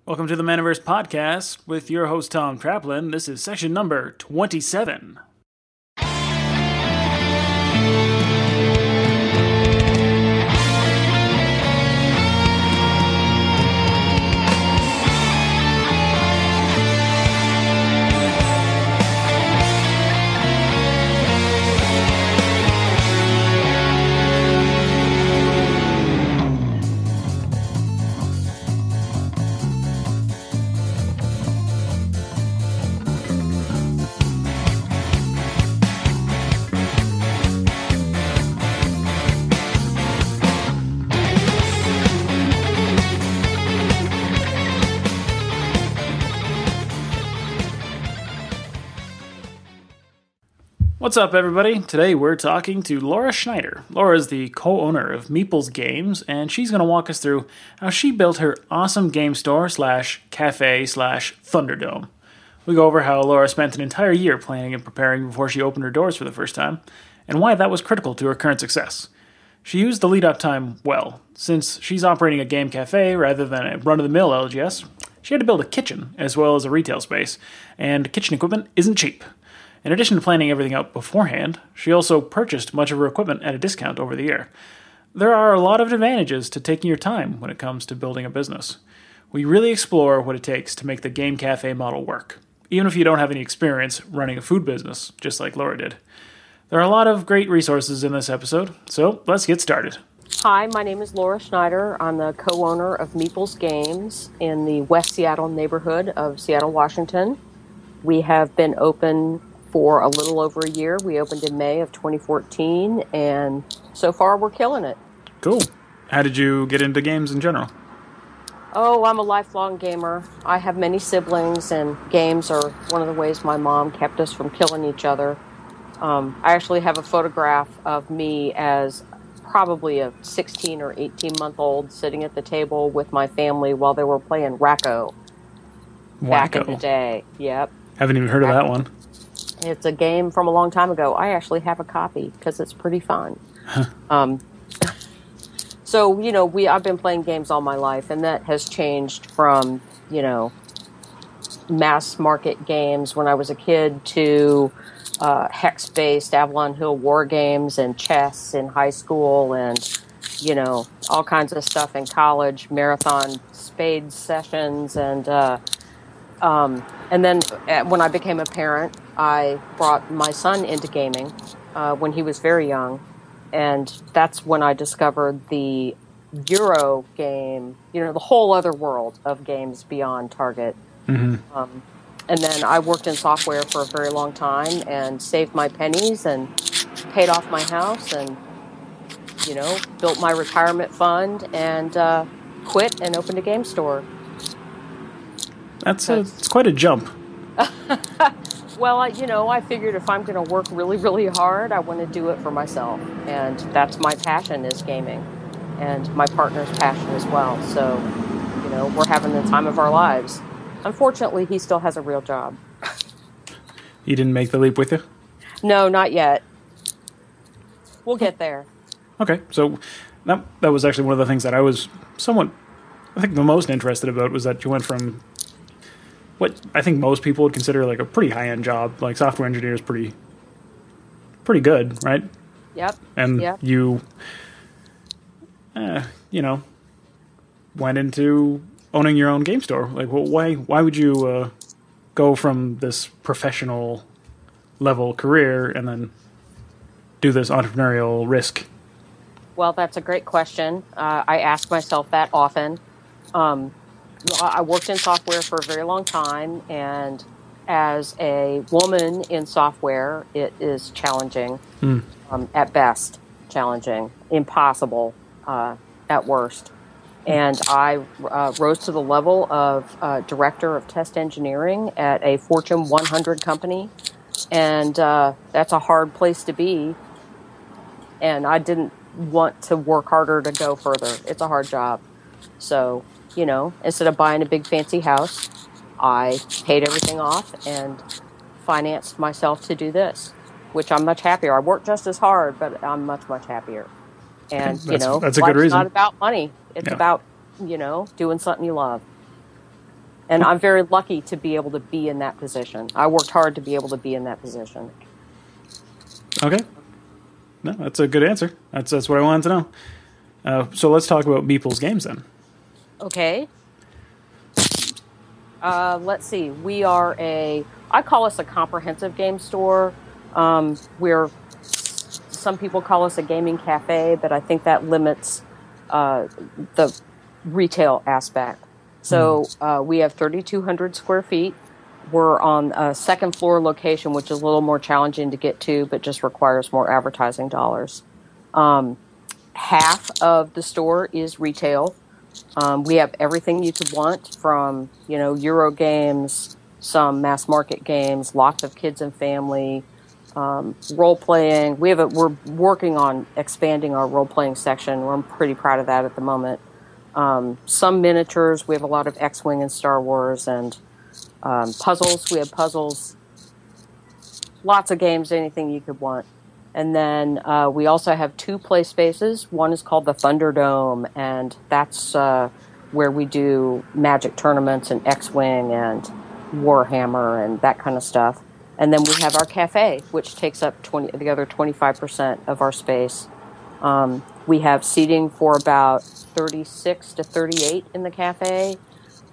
Welcome to the Manaverse Podcast with your host, Tom Traplin. This is session number 27. What's up, everybody? Today we're talking to Laura Schneider. Laura is the co-owner of Meeples Games, and she's going to walk us through how she built her awesome game store / cafe / Thunderdome. We go over how Laura spent an entire year planning and preparing before she opened her doors for the first time, and why that was critical to her current success. She used the lead-up time well. Since she's operating a game cafe rather than a run-of-the-mill LGS, she had to build a kitchen as well as a retail space, and kitchen equipment isn't cheap. In addition to planning everything out beforehand, she also purchased much of her equipment at a discount over the year. There are a lot of advantages to taking your time when it comes to building a business. We really explore what it takes to make the game cafe model work, even if you don't have any experience running a food business, just like Laura did. There are a lot of great resources in this episode, so let's get started. Hi, my name is Laura Schneider. I'm the co-owner of Meeples Games in the West Seattle neighborhood of Seattle, Washington. We have been open for a little over a year. We opened in May of 2014, and so far we're killing it. Cool. How did you get into games in general? Oh, I'm a lifelong gamer. I have many siblings, and games are one of the ways my mom kept us from killing each other. I actually have a photograph of me as probably a 16 or 18-month-old sitting at the table with my family while they were playing Racco. Back in the day. Yep. Haven't even heard of that one. It's a game from a long time ago. I actually have a copy because it's pretty fun. So, I've been playing games all my life, and that has changed from, mass market games when I was a kid to hex-based Avalon Hill war games and chess in high school and, all kinds of stuff in college, marathon spade sessions, and then when I became a parent, I brought my son into gaming when he was very young, and that's when I discovered the Euro game, the whole other world of games beyond Target. Mm-hmm. And then I worked in software for a very long time and saved my pennies and paid off my house and, built my retirement fund and quit and opened a game store. It's quite a jump. Well, I figured if I'm going to work really, really hard, I want to do it for myself. And that's my passion is gaming. And my partner's passion as well. So, we're having the time of our lives. Unfortunately, he still has a real job. He didn't make the leap with you? No, not yet. We'll get there. Okay, so that was actually one of the things that I was I think the most interested about was that you went from what I think most people would consider like a pretty high-end job, like software engineer is pretty good, right? Yep. And you, went into owning your own game store. Like, well, why would you go from this professional level career and then do this entrepreneurial risk? Well, that's a great question. I ask myself that often. I worked in software for a very long time, and as a woman in software, it is challenging, at best, challenging, impossible at worst. And I rose to the level of director of test engineering at a Fortune 100 company, and that's a hard place to be, and I didn't want to work harder to go further. It's a hard job. So, instead of buying a big fancy house, I paid everything off and financed myself to do this, which I'm much happier. I work just as hard, but I'm much, much happier. And, that's a good life's reason. not about money. It's about, doing something you love. And I'm very lucky to be able to be in that position. I worked hard to be able to be in that position. Okay. No, that's a good answer. That's what I wanted to know. So let's talk about Meeples Games then. Okay. Let's see. We are I call us a comprehensive game store. Some people call us a gaming cafe, but I think that limits the retail aspect. So we have 3,200 square feet. We're on a second floor location, which is a little more challenging to get to, but just requires more advertising dollars. Half of the store is retail. We have everything you could want from, Euro games, some mass market games, lots of kids and family, role playing. We're working on expanding our role playing section. I'm pretty proud of that at the moment. Some miniatures. We have a lot of X-Wing and Star Wars, and puzzles. We have puzzles. Lots of games, anything you could want. And then we also have 2 play spaces. One is called the Thunderdome, and that's where we do Magic tournaments and X-Wing and Warhammer and that kind of stuff. And then we have our cafe, which takes up the other 25% of our space. We have seating for about 36 to 38 in the cafe.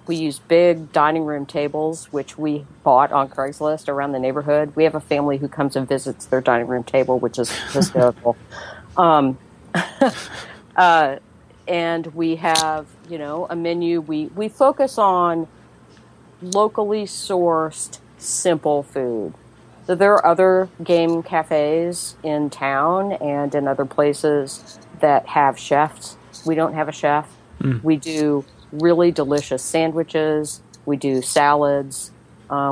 We use big dining room tables, which we bought on Craigslist around the neighborhood. We have a family who comes and visits their dining room table, which is hysterical. And we have, a menu. We focus on locally sourced, simple food. So there are other game cafes in town and in other places that have chefs. We don't have a chef. We do really delicious sandwiches. We do salads.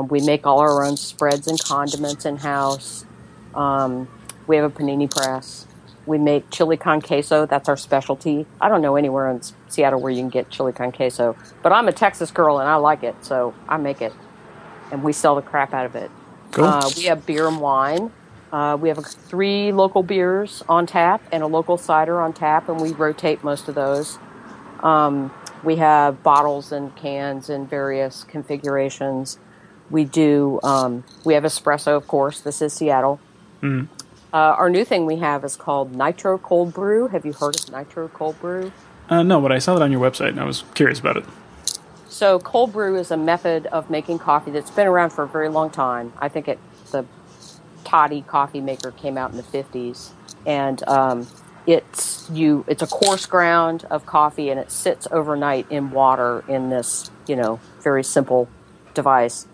We make all our own spreads and condiments in-house. We have a panini press. We make chili con queso. That's our specialty. I don't know anywhere in Seattle where you can get chili con queso, but I'm a Texas girl and I like it, so I make it. And we sell the crap out of it. Cool. We have beer and wine. We have 3 local beers on tap and a local cider on tap, and we rotate most of those. We have bottles and cans in various configurations. We have espresso, of course. This is Seattle. Our new thing we have is called Nitro Cold Brew. Have you heard of Nitro Cold Brew? No, but I saw that on your website, and I was curious about it. So cold brew is a method of making coffee that's been around for a very long time. I think the Toddy coffee maker came out in the 50s. And it's a coarse ground of coffee, and it sits overnight in water in this, very simple device.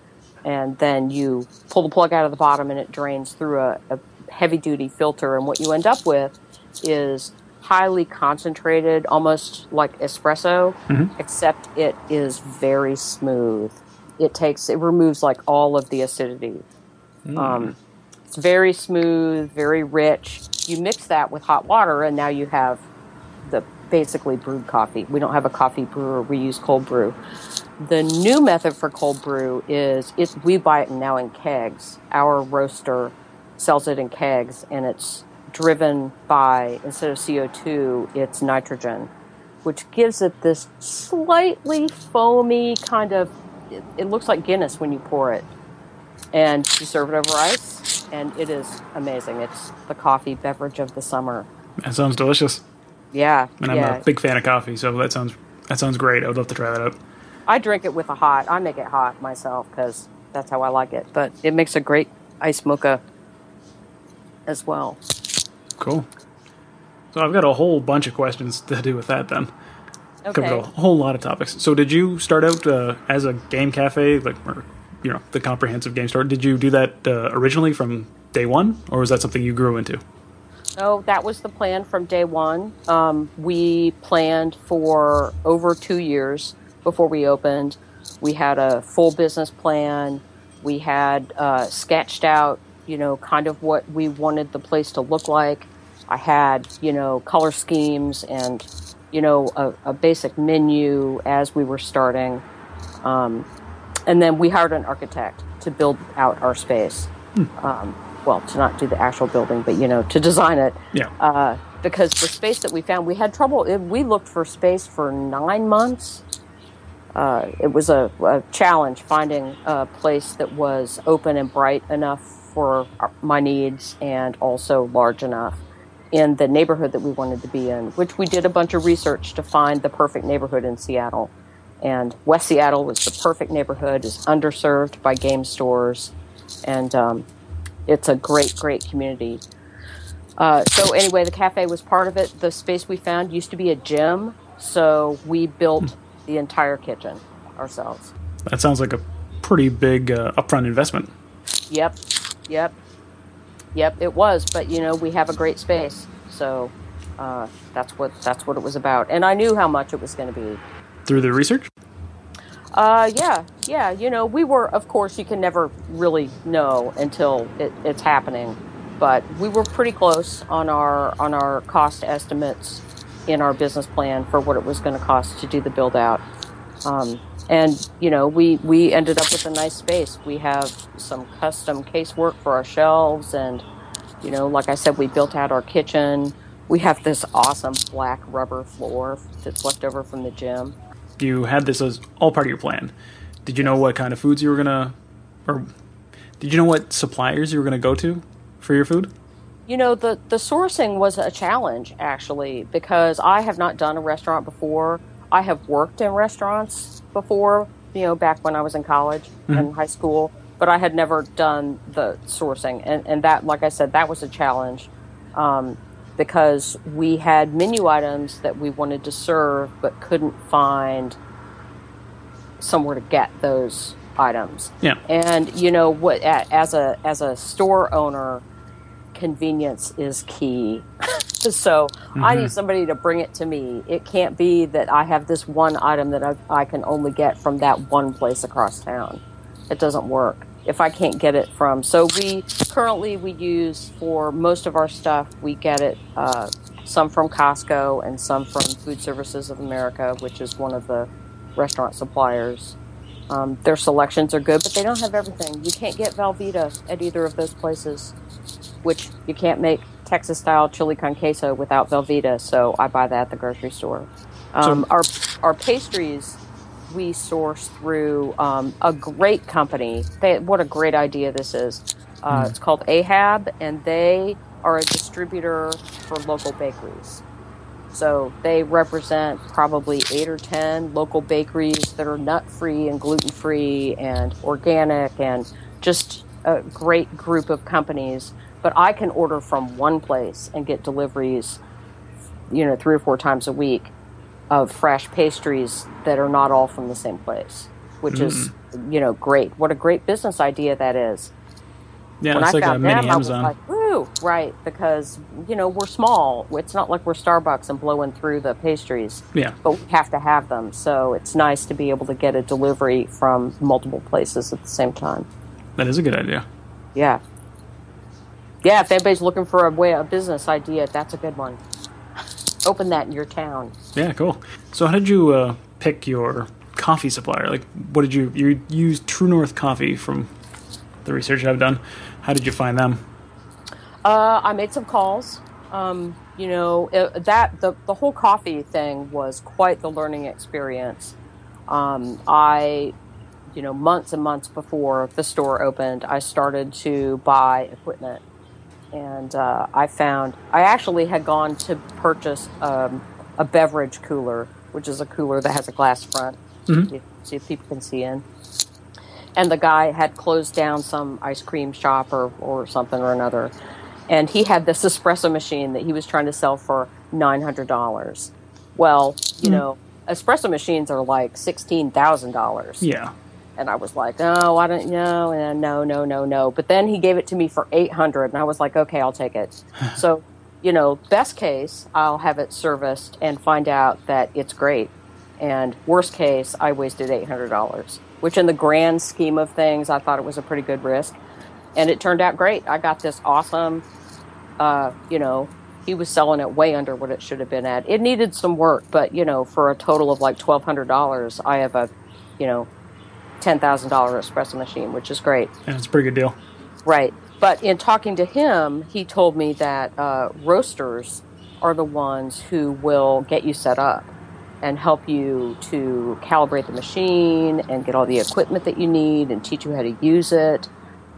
And then you pull the plug out of the bottom, and it drains through a heavy-duty filter. And what you end up with is highly concentrated, almost like espresso, except it is very smooth. It removes like all of the acidity. It's very smooth, very rich. You mix that with hot water, and now you have the basically brewed coffee. We don't have a coffee brewer. We use cold brew. The new method for cold brew is we buy it now in kegs. Our roaster sells it in kegs, and it's driven by, instead of CO2, it's nitrogen, which gives it this slightly foamy kind of, it looks like Guinness when you pour it. And you serve it over ice, and it is amazing. It's the coffee beverage of the summer. That sounds delicious. Yeah. And I'm a big fan of coffee, so that sounds great. I would love to try that out. I drink it with I make it hot myself because that's how I like it. But it makes a great iced mocha as well. Cool. So I've got a whole bunch of questions to do with that then. Okay. Covered a whole lot of topics. So did you start out as a game cafe, the comprehensive game store? Did you do that originally from day one, or was that something you grew into? No, that was the plan from day one. We planned for over 2 years before we opened. We had a full business plan. We had sketched out, kind of what we wanted the place to look like. I had, color schemes and, a basic menu as we were starting. And then we hired an architect to build out our space. To not do the actual building, but, to design it. Yeah. Because the space that we found, we had trouble. We looked for space for 9 months. it was a challenge finding a place that was open and bright enough for my needs and also large enough in the neighborhood that we wanted to be in, which we did a bunch of research to find the perfect neighborhood in Seattle. And West Seattle was the perfect neighborhood, is underserved by game stores, and it's a great, great community. So anyway, the cafe was part of it. The space we found used to be a gym, so we built the entire kitchen ourselves. That sounds like a pretty big upfront investment. Yep, it was. But we have a great space, so that's what it was about. And I knew how much it was going to be through the research. Yeah. We were, of course, you can never really know until it's happening, but we were pretty close on our cost estimates in our business plan for what it was going to cost to do the build out. And we ended up with a nice space. We have some custom casework for our shelves, and like I said, we built out our kitchen. We have this awesome black rubber floor that's left over from the gym. You had this as all part of your plan. Did you know what kind of foods you were or did you know what suppliers you were gonna go to for your food? The sourcing was a challenge, actually, because I have not done a restaurant before. I have worked in restaurants before, back when I was in college and high school, but I had never done the sourcing. And that, like I said, that was a challenge because we had menu items that we wanted to serve but couldn't find somewhere to get those items. Yeah. And, what as a store owner, convenience is key. So I need somebody to bring it to me. It can't be that I have this one item that I can only get from that one place across town. It doesn't work if I can't get it from. So we use for most of our stuff, we get it some from Costco and some from Food Services of America, which is one of the restaurant suppliers. Their selections are good, but they don't have everything. You can't get Velveeta at either of those places, which you can't make Texas-style chili con queso without Velveeta, so I buy that at the grocery store. Our pastries we source through a great company. What a great idea this is. It's called Ahab, and they are a distributor for local bakeries. So they represent probably 8 or 10 local bakeries that are nut-free and gluten-free and organic, and just a great group of companies. But I can order from one place and get deliveries, 3 or 4 times a week of fresh pastries that are not all from the same place, which is, great. What a great business idea that is. Yeah, when it's I like found a mini them, Amazon. I was like, woo, right, because, we're small. It's not like we're Starbucks and blowing through the pastries. Yeah. But we have to have them, so it's nice to be able to get a delivery from multiple places at the same time. That is a good idea. Yeah. Yeah, if anybody's looking for a business idea, that's a good one. Open that in your town. Yeah, cool. So how did you pick your coffee supplier? Like, what did you use True North Coffee from the research I've done? How did you find them? I made some calls. The whole coffee thing was quite the learning experience. Months and months before the store opened, I started to buy equipment. And I actually had gone to purchase a beverage cooler, which is a cooler that has a glass front, see if people can see in. And the guy had closed down some ice cream shop or something or another. And he had this espresso machine that he was trying to sell for $900. Well, espresso machines are like $16,000. Yeah. And I was like, oh, I don't know, and no. But then he gave it to me for $800, and I was like, okay, I'll take it. So, best case, I'll have it serviced and find out that it's great. And worst case, I wasted $800, which in the grand scheme of things, I thought it was a pretty good risk. And it turned out great. I got this awesome, he was selling it way under what it should have been at. It needed some work, but, for a total of like $1,200, I have a, $10,000 espresso machine, which is great. Yeah, it's a pretty good deal. Right. But in talking to him, he told me that roasters are the ones who will get you set up. and help you to calibrate the machine and get all the equipment that you need and teach you how to use it.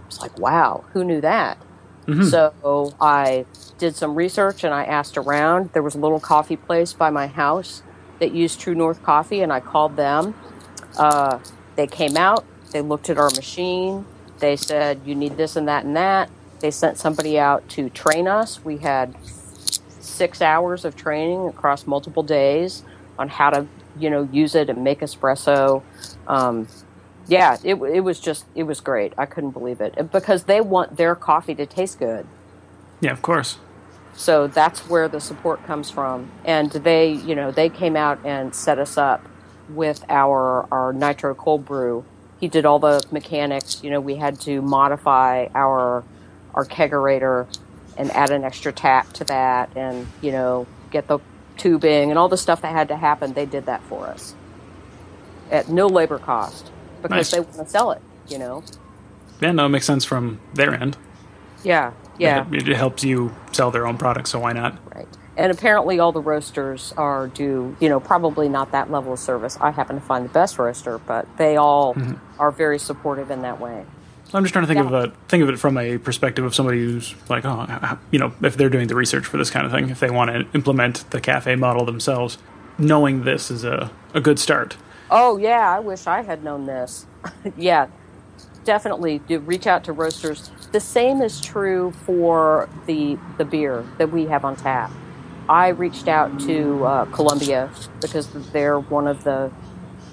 It's like, wow, who knew that? Mm-hmm. So I did some research and I asked around. There was a little coffee place by my house that used True North coffee, and I called them. They came out. They looked at our machine. They said, you need this and that and that. They sent somebody out to train us. We had 6 hours of training across multiple days on how to, use it and make espresso. It was great. I couldn't believe it because they want their coffee to taste good. Yeah, of course. So that's where the support comes from. And they came out and set us up with our nitro cold brew. He did all the mechanics. We had to modify our kegerator and add an extra tap to that and, get the tubing and all the stuff that had to happen. They did that for us at no labor cost because They want to sell it, Yeah, no, it makes sense from their end. Yeah. It helps you sell their own products, so why not? Right. And apparently all the roasters do probably not that level of service. I happen to find the best roaster, but they all are very supportive in that way. I'm just trying to think of it from a perspective of somebody who's like, if they're doing the research for this kind of thing, if they want to implement the cafe model themselves, knowing this is a good start. Oh, yeah, I wish I had known this. Yeah, definitely do reach out to roasters. The same is true for the beer that we have on tap. I reached out to Columbia because they're one of the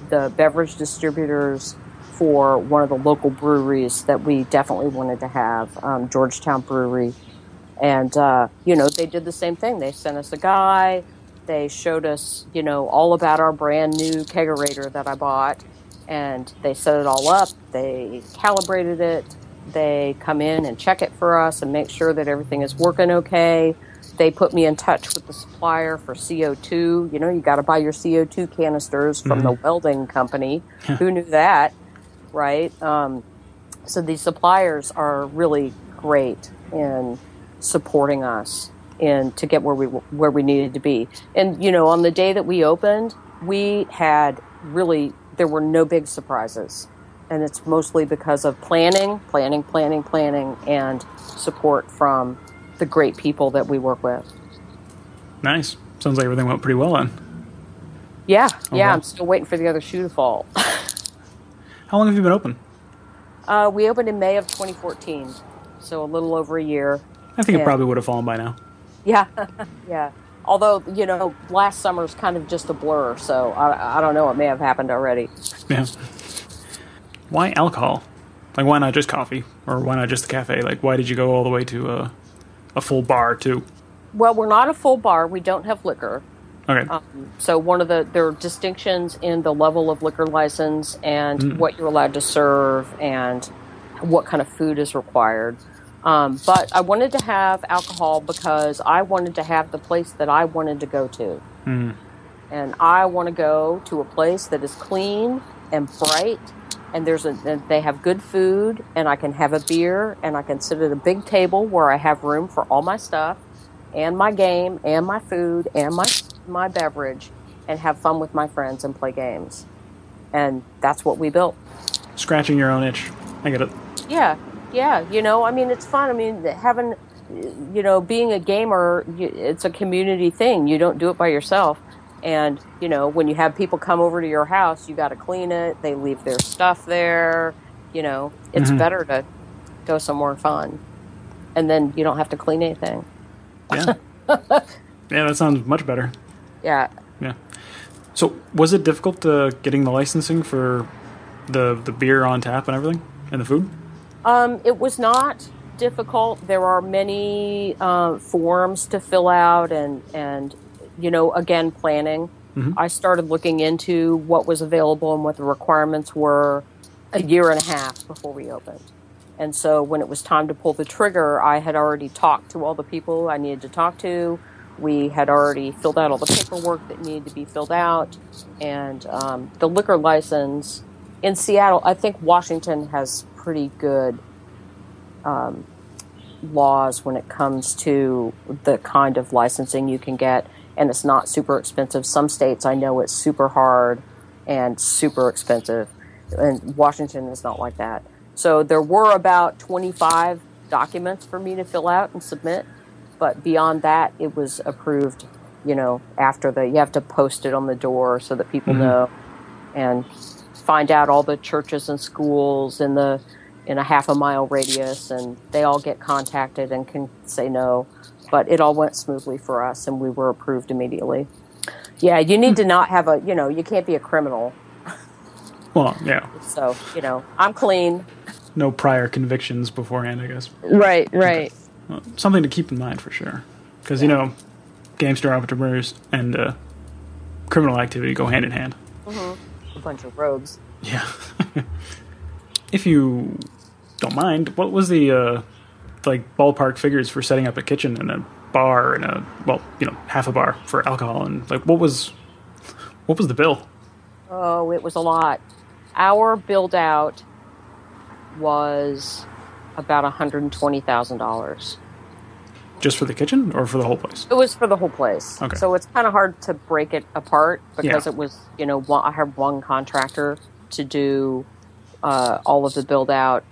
beverage distributors for one of the local breweries that we definitely wanted to have, Georgetown Brewery. And, they did the same thing. They sent us a guy. They showed us, all about our brand new kegerator that I bought. And they set it all up. They calibrated it. They come in and check it for us and make sure that everything is working okay. They put me in touch with the supplier for CO2. You got to buy your CO2 canisters from the welding company. Who knew that? Right? So these suppliers are really great in supporting us to get where we needed to be. And, on the day that we opened, there were no big surprises. And it's mostly because of planning, and support from the great people that we work with. Nice. Sounds like everything went pretty well then. Yeah, I'm still waiting for the other shoe to fall. How long have you been open? We opened in May of 2014, so a little over a year. I think it probably would have fallen by now. Yeah, yeah. Although, last summer's kind of just a blur, so I don't know. It may have happened already. Yeah. Why alcohol? Like, why not just coffee? Or why not just the cafe? Like, why did you go all the way to a full bar, too? Well, we're not a full bar. We don't have liquor. Okay. So there are distinctions in the level of liquor license and what you're allowed to serve and what kind of food is required. But I wanted to have alcohol because I wanted to have the place that I wanted to go to. And I want to go to a place that is clean and bright, and they have good food, and I can have a beer, and I can sit at a big table where I have room for all my stuff, and my game, and my food, and my beverage, and have fun with my friends and play games. And that's what we built. Scratching your own itch. I get it. Yeah. It's fun. Having, being a gamer, it's a community thing. You don't do it by yourself. And, when you have people come over to your house, you got to clean it. They leave their stuff there. It's better to go somewhere fun. And then you don't have to clean anything. Yeah. Yeah, that sounds much better. Yeah. Yeah. So, was it difficult getting the licensing for the beer on tap and everything? And the food? It was not difficult. There are many forms to fill out and again, planning. I started looking into what was available and what the requirements were a year and a half before we opened. And so when it was time to pull the trigger, I had already talked to all the people I needed to talk to. We had already filled out all the paperwork that needed to be filled out. And the liquor license in Seattle, I think Washington has pretty good laws when it comes to the kind of licensing you can get. and it's not super expensive. Some states I know it's super hard and super expensive, and Washington is not like that. So there were about 25 documents for me to fill out and submit, but beyond that, it was approved, after you have to post it on the door so that people know, and find out all the churches and schools in a half a mile radius, and they all get contacted and can say no. But it all went smoothly for us, and we were approved immediately. Yeah, you need to not have you can't be a criminal. Well, yeah. So, I'm clean. No prior convictions beforehand, I guess. Right. Okay. Well, something to keep in mind for sure. Because, game store entrepreneurs and criminal activity go hand in hand. Mm-hmm. A bunch of rogues. Yeah. If you don't mind, what was the ballpark figures for setting up a kitchen and a bar and half a bar for alcohol, and what was the bill? Oh, it was a lot. Our build out was about $120,000. Just for the kitchen or for the whole place? It was for the whole place. Okay. So it's kind of hard to break it apart because it was, I have one contractor to do all of the build out,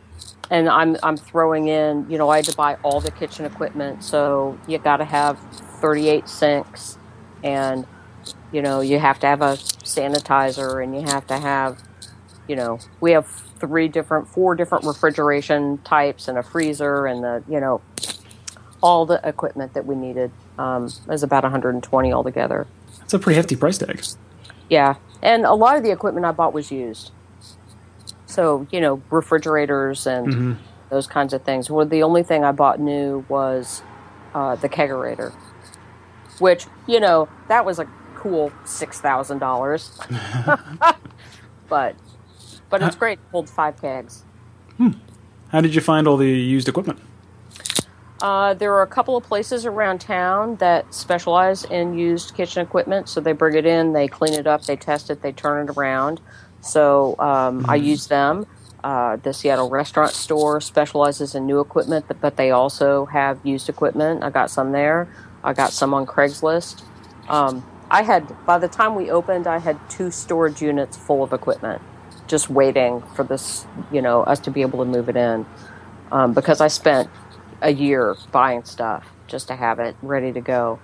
and I'm throwing in, I had to buy all the kitchen equipment. So you got to have 38 sinks, and you have to have a sanitizer, and you have to have, we have 4 different refrigeration types and a freezer, and all the equipment that we needed. Was about 120 altogether. That's a pretty hefty price tag. Yeah, and a lot of the equipment I bought was used. So, refrigerators and those kinds of things. Well, the only thing I bought new was the kegerator, which, that was a cool $6,000. But it's great. It holds 5 kegs. How did you find all the used equipment? There are a couple of places around town that specialize in used kitchen equipment. So they bring it in, they clean it up, they test it, they turn it around. So I use them. The Seattle Restaurant Store specializes in new equipment, but they also have used equipment. I got some there. I got some on Craigslist. By the time we opened, I had 2 storage units full of equipment, just waiting for this, us to be able to move it in. Because I spent a year buying stuff just to have it ready to go.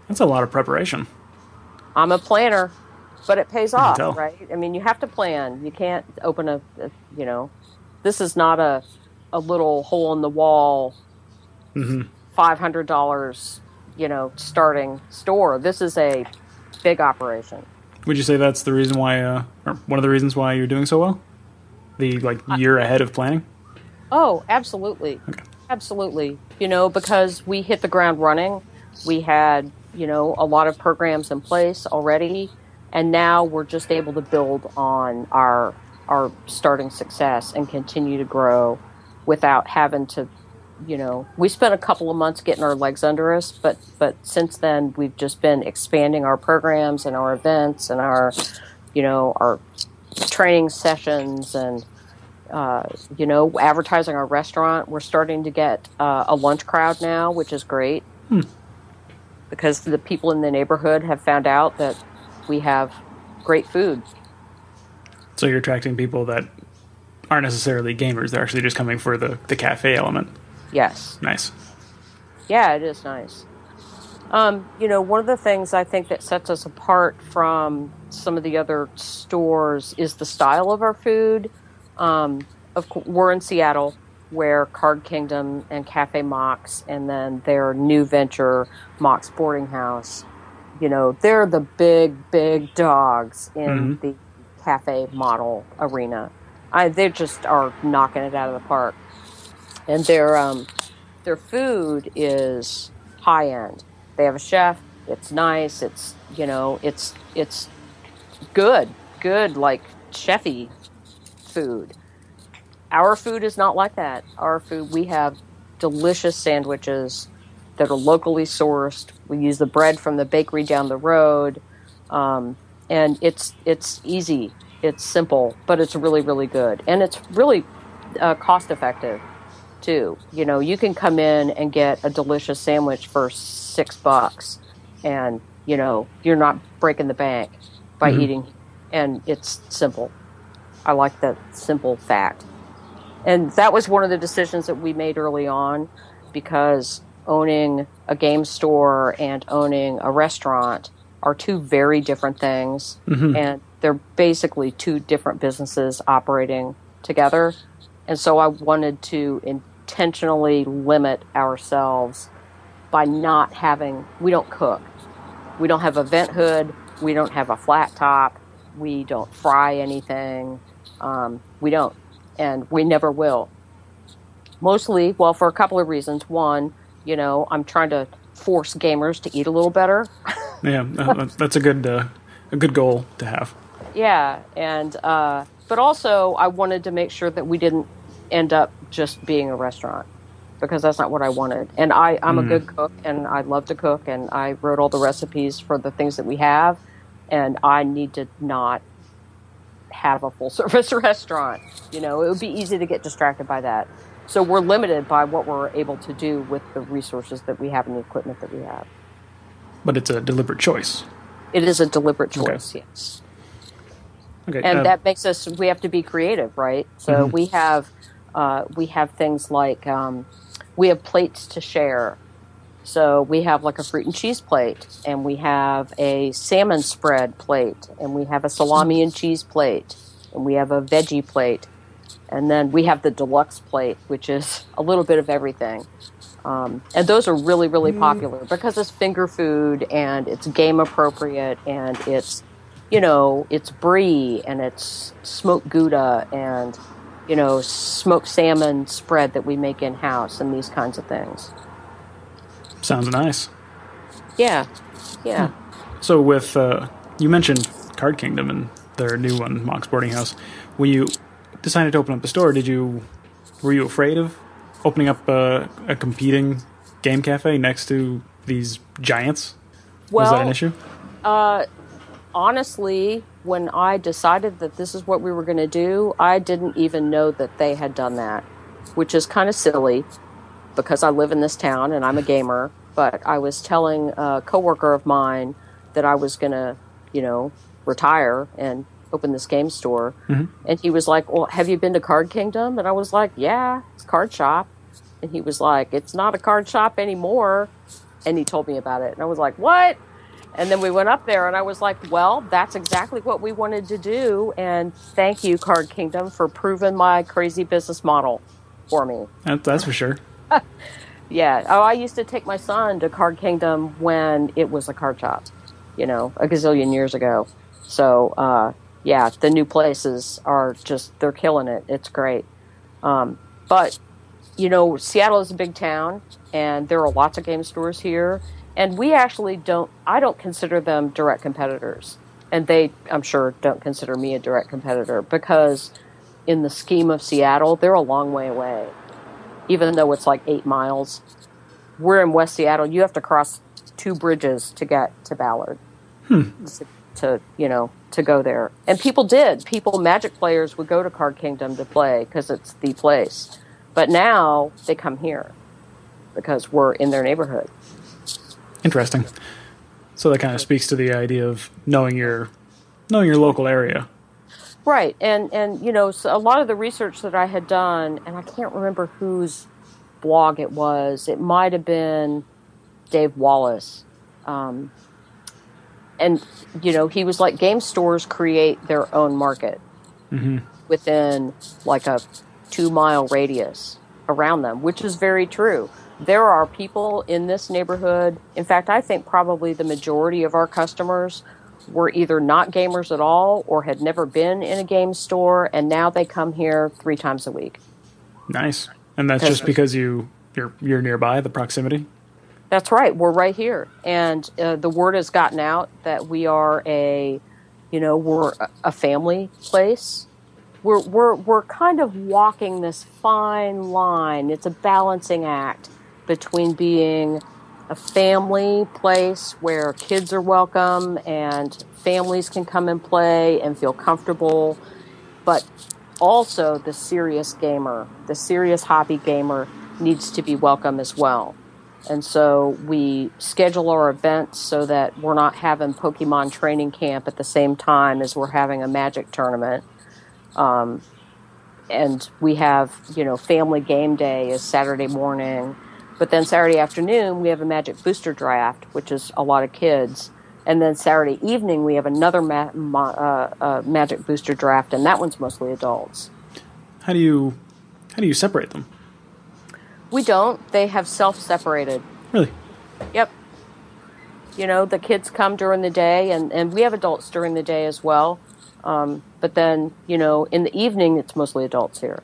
That's a lot of preparation. I'm a planner. But it pays off, right? I mean, you have to plan. You can't open this is not a little hole in the wall, $500, starting store. This is a big operation. Would you say that's the reason why, or one of the reasons why you're doing so well? The year ahead of planning? Oh, absolutely. Okay. Absolutely. Because we hit the ground running. We had, a lot of programs in place already. And now we're just able to build on our starting success and continue to grow without having to, we spent a couple of months getting our legs under us, but since then we've just been expanding our programs and our events and our training sessions and, advertising our restaurant. We're starting to get a lunch crowd now, which is great because the people in the neighborhood have found out that we have great food. So you're attracting people that aren't necessarily gamers. They're actually just coming for the cafe element. Yes. Nice. Yeah, it is nice. One of the things I think that sets us apart from some of the other stores is the style of our food. We're in Seattle, where Card Kingdom and Cafe Mox, and then their new venture, Mox Boarding House, they're the big dogs in the cafe model arena. They just are knocking it out of the park. And their food is high end. They have a chef. It's nice. It's it's good, like chefy food. Our food is not like that. Our food, we have delicious sandwiches that are locally sourced. We use the bread from the bakery down the road, and it's easy. It's simple, but it's really, really good, and it's really cost effective too. You can come in and get a delicious sandwich for $6, and, you're not breaking the bank by eating. And it's simple. I like that simple fact. And that was one of the decisions that we made early on, because owning a game store and owning a restaurant are two very different things. And they're basically two different businesses operating together. And so I wanted to intentionally limit ourselves by not having, we don't cook. We don't have a vent hood. We don't have a flat top. We don't fry anything. We don't. And we never will. Mostly, well, for a couple of reasons. One, I'm trying to force gamers to eat a little better. Yeah, that's a good goal to have. Yeah, and but also I wanted to make sure that we didn't end up just being a restaurant, because that's not what I wanted. And I'm a good cook, and I love to cook, and I wrote all the recipes for the things that we have, and I need to not have a full-service restaurant. It would be easy to get distracted by that. So we're limited by what we're able to do with the resources that we have and the equipment that we have. But it's a deliberate choice. It is a deliberate choice, yes. Okay, and that makes us, we have to be creative, right? So we have things like, we have plates to share. So we have like a fruit and cheese plate, and we have a salmon spread plate, and we have a salami and cheese plate, and we have a veggie plate. And then we have the deluxe plate, which is a little bit of everything. And those are really, really popular because it's finger food, and it's game appropriate, and it's, it's brie, and it's smoked Gouda, and, smoked salmon spread that we make in-house, and these kinds of things. Sounds nice. Yeah. So with, you mentioned Card Kingdom and their new one, Monk's Boarding House. When you decided to open up a store, were you afraid of opening up a competing game cafe next to these giants? Well, was that an issue? Honestly, when I decided that this is what we were going to do, I didn't even know that they had done that, which is kind of silly because I live in this town and I'm a gamer. But I was telling a coworker of mine that I was going to, retire and open this game store. And he was like, well, have you been to Card Kingdom? And I was like, yeah, it's a card shop. And he was like, it's not a card shop anymore. And he told me about it. And I was like, what? And then we went up there, and I was like, well, that's exactly what we wanted to do. And thank you, Card Kingdom, for proving my crazy business model for me. That's for sure. Yeah. Oh, I used to take my son to Card Kingdom when it was a card shop, a gazillion years ago. So, yeah, the new places are just, they're killing it. It's great. But, Seattle is a big town, and there are lots of game stores here. And we actually I don't consider them direct competitors. And they, I'm sure, don't consider me a direct competitor, because in the scheme of Seattle, they're a long way away. Even though it's like 8 miles. We're in West Seattle. You have to cross 2 bridges to get to Ballard. To go there. And people did. Magic players would go to Card Kingdom to play because it's the place. But now they come here because we're in their neighborhood. Interesting. So that kind of speaks to the idea of knowing your local area. Right. And so a lot of the research that I had done, and I can't remember whose blog it was. It might have been Dave Wallace. And, he was like, game stores create their own market within like a 2-mile radius around them, which is very true. There are people in this neighborhood. In fact, I think probably the majority of our customers were either not gamers at all or had never been in a game store, and now they come here 3 times a week. Nice. And that's just because you're nearby, the proximity? That's right. We're right here. And the word has gotten out that we are we're a family place. We're kind of walking this fine line. It's a balancing act between being a family place where kids are welcome and families can come and play and feel comfortable, but also the serious gamer, the serious hobby gamer needs to be welcome as well. And so we schedule our events so that we're not having Pokemon training camp at the same time as we're having a Magic tournament. And we have, family game day is Saturday morning. But then Saturday afternoon, we have a Magic booster draft, which is a lot of kids. And then Saturday evening, we have another Magic booster draft, and that one's mostly adults. How do you separate them? We don't. They have self-separated. Really? Yep. The kids come during the day, and we have adults during the day as well. But then, in the evening, it's mostly adults here.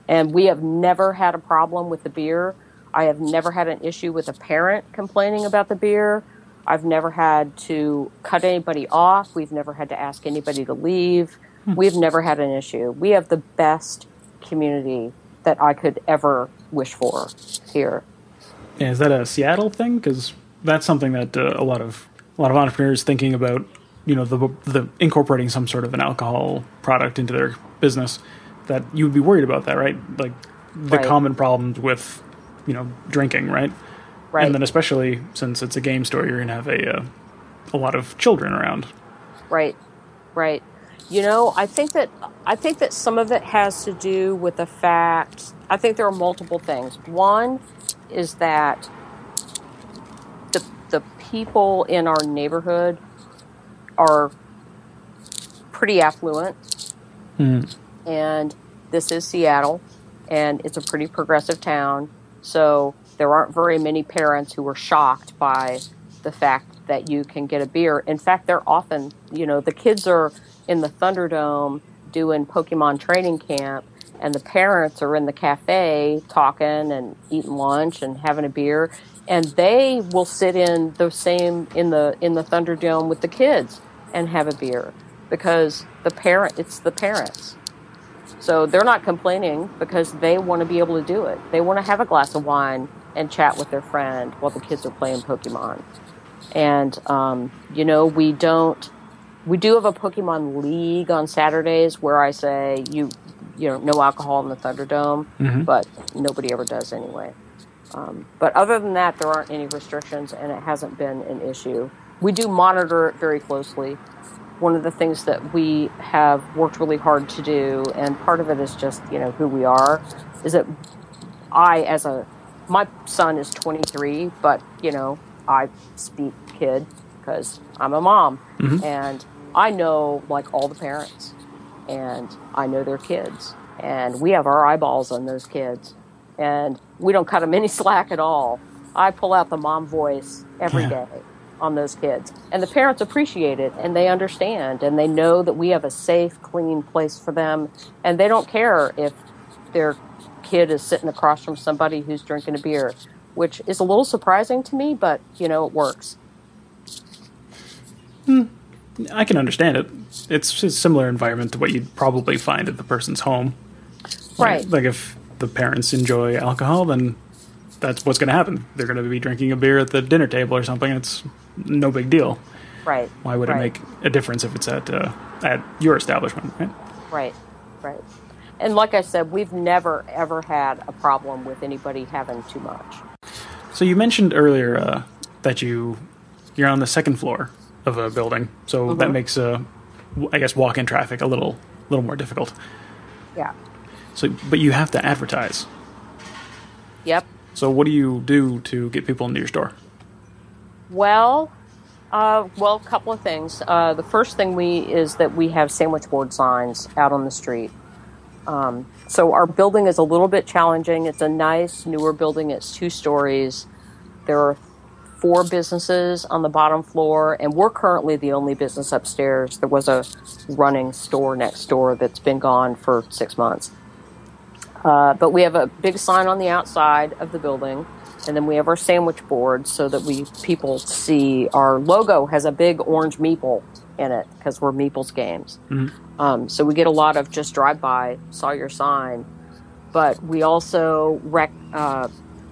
And we have never had a problem with the beer. I have never had an issue with a parent complaining about the beer. I've never had to cut anybody off. We've never had to ask anybody to leave. We've never had an issue. We have the best community that I could ever wish for here. Yeah, is that a Seattle thing? Because that's something that a lot of entrepreneurs thinking about, the incorporating some sort of an alcohol product into their business, that you would be worried about that, right? Like the common problems with, drinking, right? Right. And then especially since it's a game store, you're going to have a lot of children around. Right. I think that some of it has to do with the fact, I think there are multiple things. One is that the people in our neighborhood are pretty affluent. And this is Seattle, and it's a pretty progressive town. So there aren't very many parents who are shocked by the fact that you can get a beer. In fact, they're often, the kids are in the Thunderdome doing Pokemon training camp, and the parents are in the cafe talking and eating lunch and having a beer, and they will sit in the Thunderdome with the kids and have a beer because it's the parents. So they're not complaining because they want to be able to do it. They want to have a glass of wine and chat with their friend while the kids are playing Pokemon. And, we do have a Pokemon League on Saturdays where I say, no alcohol in the Thunderdome, but nobody ever does anyway. But other than that, there aren't any restrictions, and it hasn't been an issue. We do monitor it very closely. One of the things that we have worked really hard to do, and part of it is just, who we are, is that my son is 23, but, I speak kid because I'm a mom. And I know, all the parents, and I know their kids, and we have our eyeballs on those kids, and we don't cut them any slack at all. I pull out the mom voice every day on those kids, and the parents appreciate it, and they understand, and they know that we have a safe, clean place for them, and they don't care if their kid is sitting across from somebody who's drinking a beer, which is a little surprising to me, but it works. I can understand it. It's a similar environment to what you'd probably find at the person's home. Right. Like if the parents enjoy alcohol, then that's what's going to happen. They're going to be drinking a beer at the dinner table or something. It's no big deal. Right. Why would it make a difference if it's at your establishment, right? Right. And like I said, we've never, ever had a problem with anybody having too much. So you mentioned earlier that you're on the second floor of a building, so that makes, walk-in traffic a little more difficult. Yeah. So, but you have to advertise. Yep. So what do you do to get people into your store? Well, a couple of things. The first thing is that we have sandwich board signs out on the street. So our building is a little bit challenging. It's a nice, newer building. It's 2 stories. There are 4 businesses on the bottom floor, and we're currently the only business upstairs. There was a running store next door that's been gone for 6 months. But we have a big sign on the outside of the building, and then we have our sandwich board so that people see our logo has a big orange meeple in it because we're Meeples Games. So we get a lot of just drive-by, saw your sign. But we also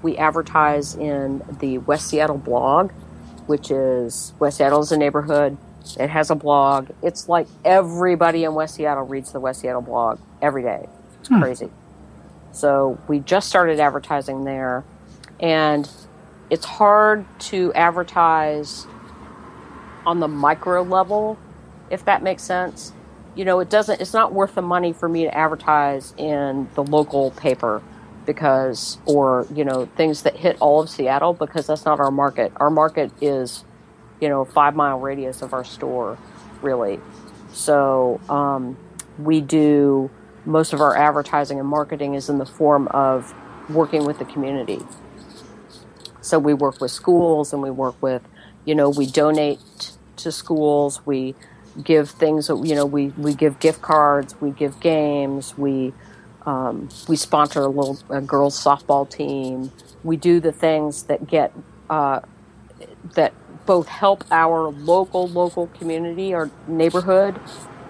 we advertise in the West Seattle blog, which is West Seattle is a neighborhood. It has a blog. It's like everybody in West Seattle reads the West Seattle blog every day. It's crazy. So we just started advertising there. And it's hard to advertise on the micro level, if that makes sense. It's not worth the money for me to advertise in the local paper or things that hit all of Seattle, because that's not our market. Our market is, 5-mile radius of our store, really. So we do most of our advertising and marketing is in the form of working with the community. So we work with schools, and we work with, we donate to schools. We give things, we give gift cards, we give games, we sponsor a girls softball team. We do the things that get that both help our local community, our neighborhood,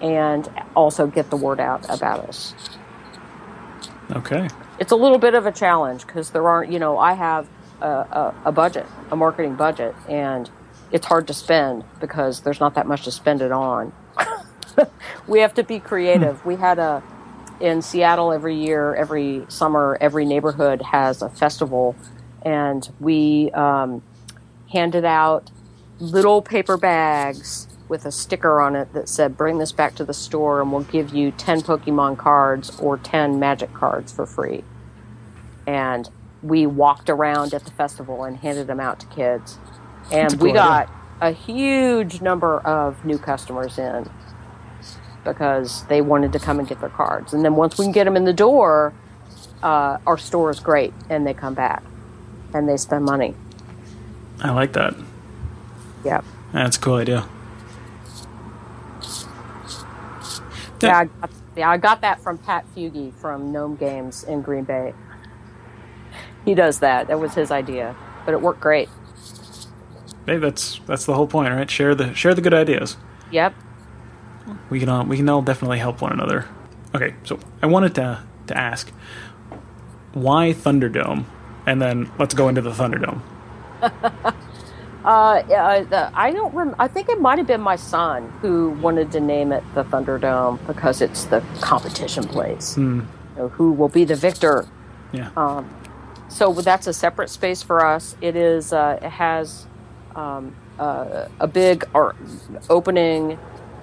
and also get the word out about us. Okay. It's a little bit of a challenge because there aren't, I have a budget, a marketing budget, and it's hard to spend because there's not that much to spend it on. We have to be creative. We had in Seattle every year, every summer, every neighborhood has a festival, and we handed out little paper bags with a sticker on it that said, "Bring this back to the store and we'll give you 10 Pokemon cards or 10 Magic cards for free." And we walked around at the festival and handed them out to kids. And we got a huge number of new customers in because they wanted to come and get their cards. And then once we can get them in the door, our store is great, and they come back and they spend money. I like that. Yep. That's a cool idea. Yeah, I got that from Pat Fuge from Gnome Games in Green Bay. He does that. That was his idea, but it worked great. Hey, that's the whole point, right? Share the good ideas. Yep. We can all definitely help one another. Okay, so I wanted to ask, why Thunderdome, and then let's go into the Thunderdome. I think it might have been my son who wanted to name it the Thunderdome because it's the competition place. Who will be the victor? Yeah. So that's a separate space for us. It is. It has a big opening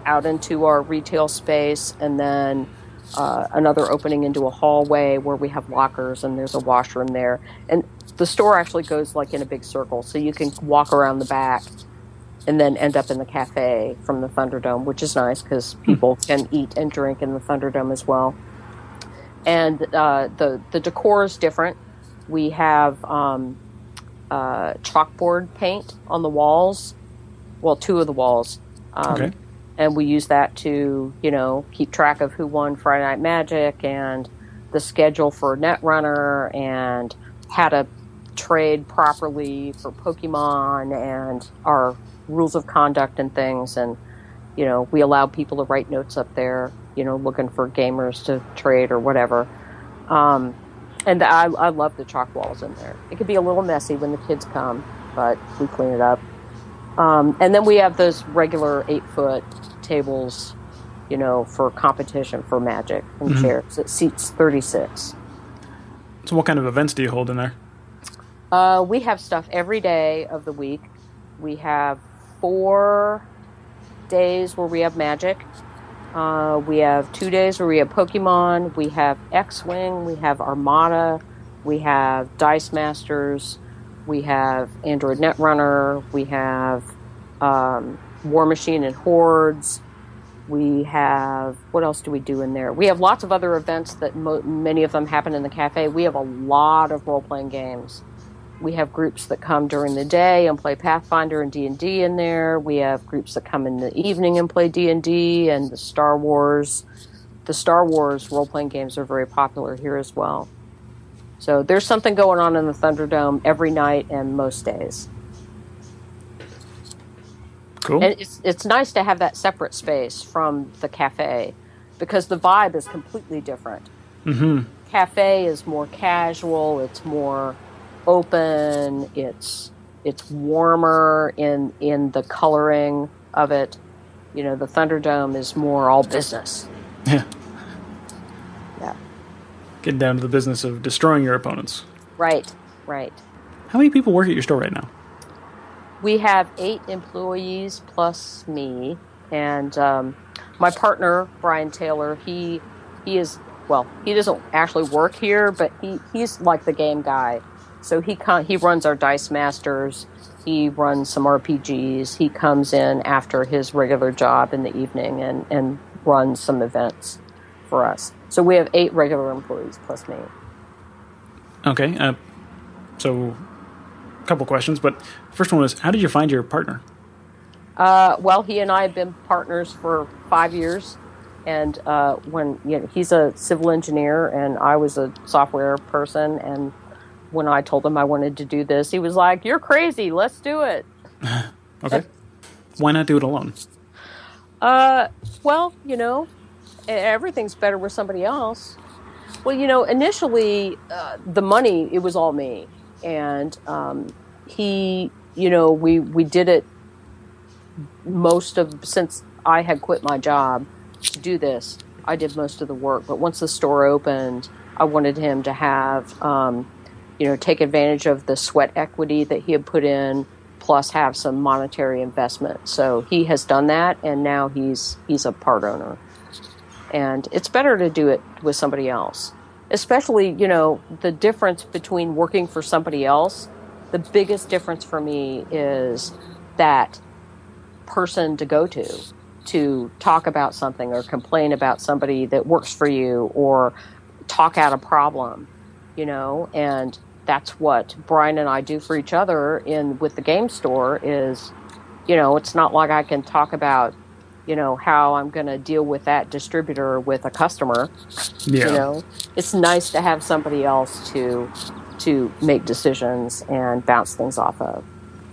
out into our retail space, and then another opening into a hallway where we have lockers, and there's a washroom there. And the store actually goes like in a big circle, so you can walk around the back and then end up in the cafe from the Thunderdome, which is nice because people can eat and drink in the Thunderdome as well. And the decor is different. We have chalkboard paint on the walls. Well, 2 of the walls. Okay. And we use that to, keep track of who won Friday Night Magic and the schedule for Netrunner and how to trade properly for Pokemon and our rules of conduct and things. And, we allow people to write notes up there, looking for gamers to trade or whatever. And I love the chalk walls in there. It could be a little messy when the kids come, but we clean it up. And then we have those regular 8-foot tables, for competition for Magic and chairs. It seats 36. So what kind of events do you hold in there? We have stuff every day of the week. We have 4 days where we have Magic. We have 2 days where we have Pokemon. We have X-Wing. We have Armada. We have Dice Masters. We have Android Netrunner. We have War Machine and Hordes. We have, what else do we do in there? We have lots of other events that many of them happen in the cafe. We have a lot of role-playing games. We have groups that come during the day and play Pathfinder and D&D in there. We have groups that come in the evening and play D&D and the Star Wars. The Star Wars role-playing games are very popular here as well. So there's something going on in the Thunderdome every night and most days. Cool. And it's nice to have that separate space from the cafe because the vibe is completely different. Mm-hmm. Cafe is more casual. It's more open. It's warmer in the coloring of it. The Thunderdome is more all business. Yeah. Yeah. Getting down to the business of destroying your opponents. Right. How many people work at your store right now? We have 8 employees plus me, and my partner Brian Taylor. He is, well, he doesn't actually work here, but he's like the game guy. So he runs our Dice Masters. He runs some RPGs. He comes in after his regular job in the evening and runs some events for us. So we have 8 regular employees plus me. Okay. So a couple questions, but first one is, how did you find your partner? Well, he and I have been partners for 5 years. And he's a civil engineer and I was a software person, and when I told him I wanted to do this, he was like, "You're crazy, let's do it." Okay. Why not do it alone? Well, everything's better with somebody else. Well, initially, the money, it was all me. And we did it since I had quit my job to do this, I did most of the work. But once the store opened, I wanted him to have, take advantage of the sweat equity that he had put in, plus have some monetary investment. So he has done that, and now he's a part owner. And it's better to do it with somebody else. Especially, the difference between working for somebody else, the biggest difference for me is that person to go to talk about something or complain about somebody that works for you or talk out a problem, and that's what Brian and I do for each other with the game store is, it's not like I can talk about, how I'm going to deal with that distributor with a customer. Yeah. It's nice to have somebody else to make decisions and bounce things off of,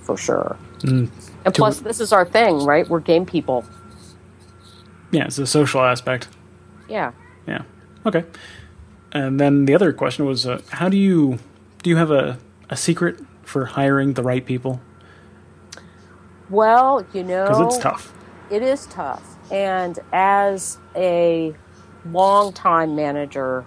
for sure. And plus, this is our thing, right? We're game people. Yeah, it's a social aspect. Yeah. Yeah. Okay. And then the other question was, how do you have a secret for hiring the right people? Well, because it's tough. It is tough. And as a long-time manager,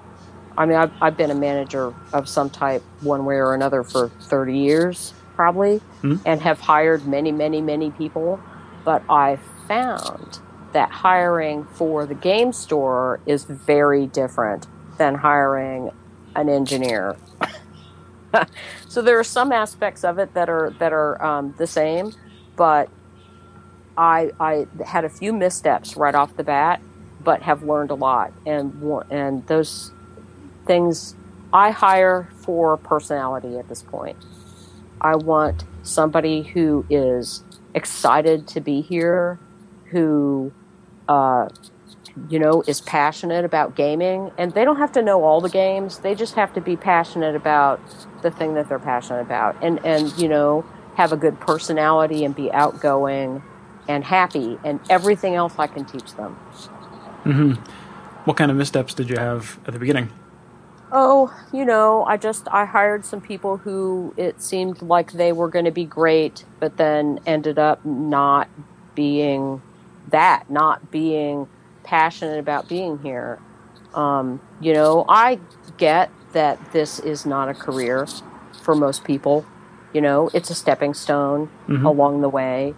I mean, I've been a manager of some type, one way or another, for 30 years, probably, and have hired many, many, many people. But I found that hiring for the game store is very different than hiring an engineer. So there are some aspects of it that are the same, but I had a few missteps right off the bat, but have learned a lot. And those things, I hire for personality at this point. I want somebody who is excited to be here, who is passionate about gaming. And they don't have to know all the games. They just have to be passionate about the thing that they're passionate about. And have a good personality and be outgoing and happy. And everything else I can teach them. Mm-hmm. What kind of missteps did you have at the beginning? Oh, I hired some people who it seemed like they were going to be great, but then ended up not being passionate about being here. I get that this is not a career for most people. It's a stepping stone along the way.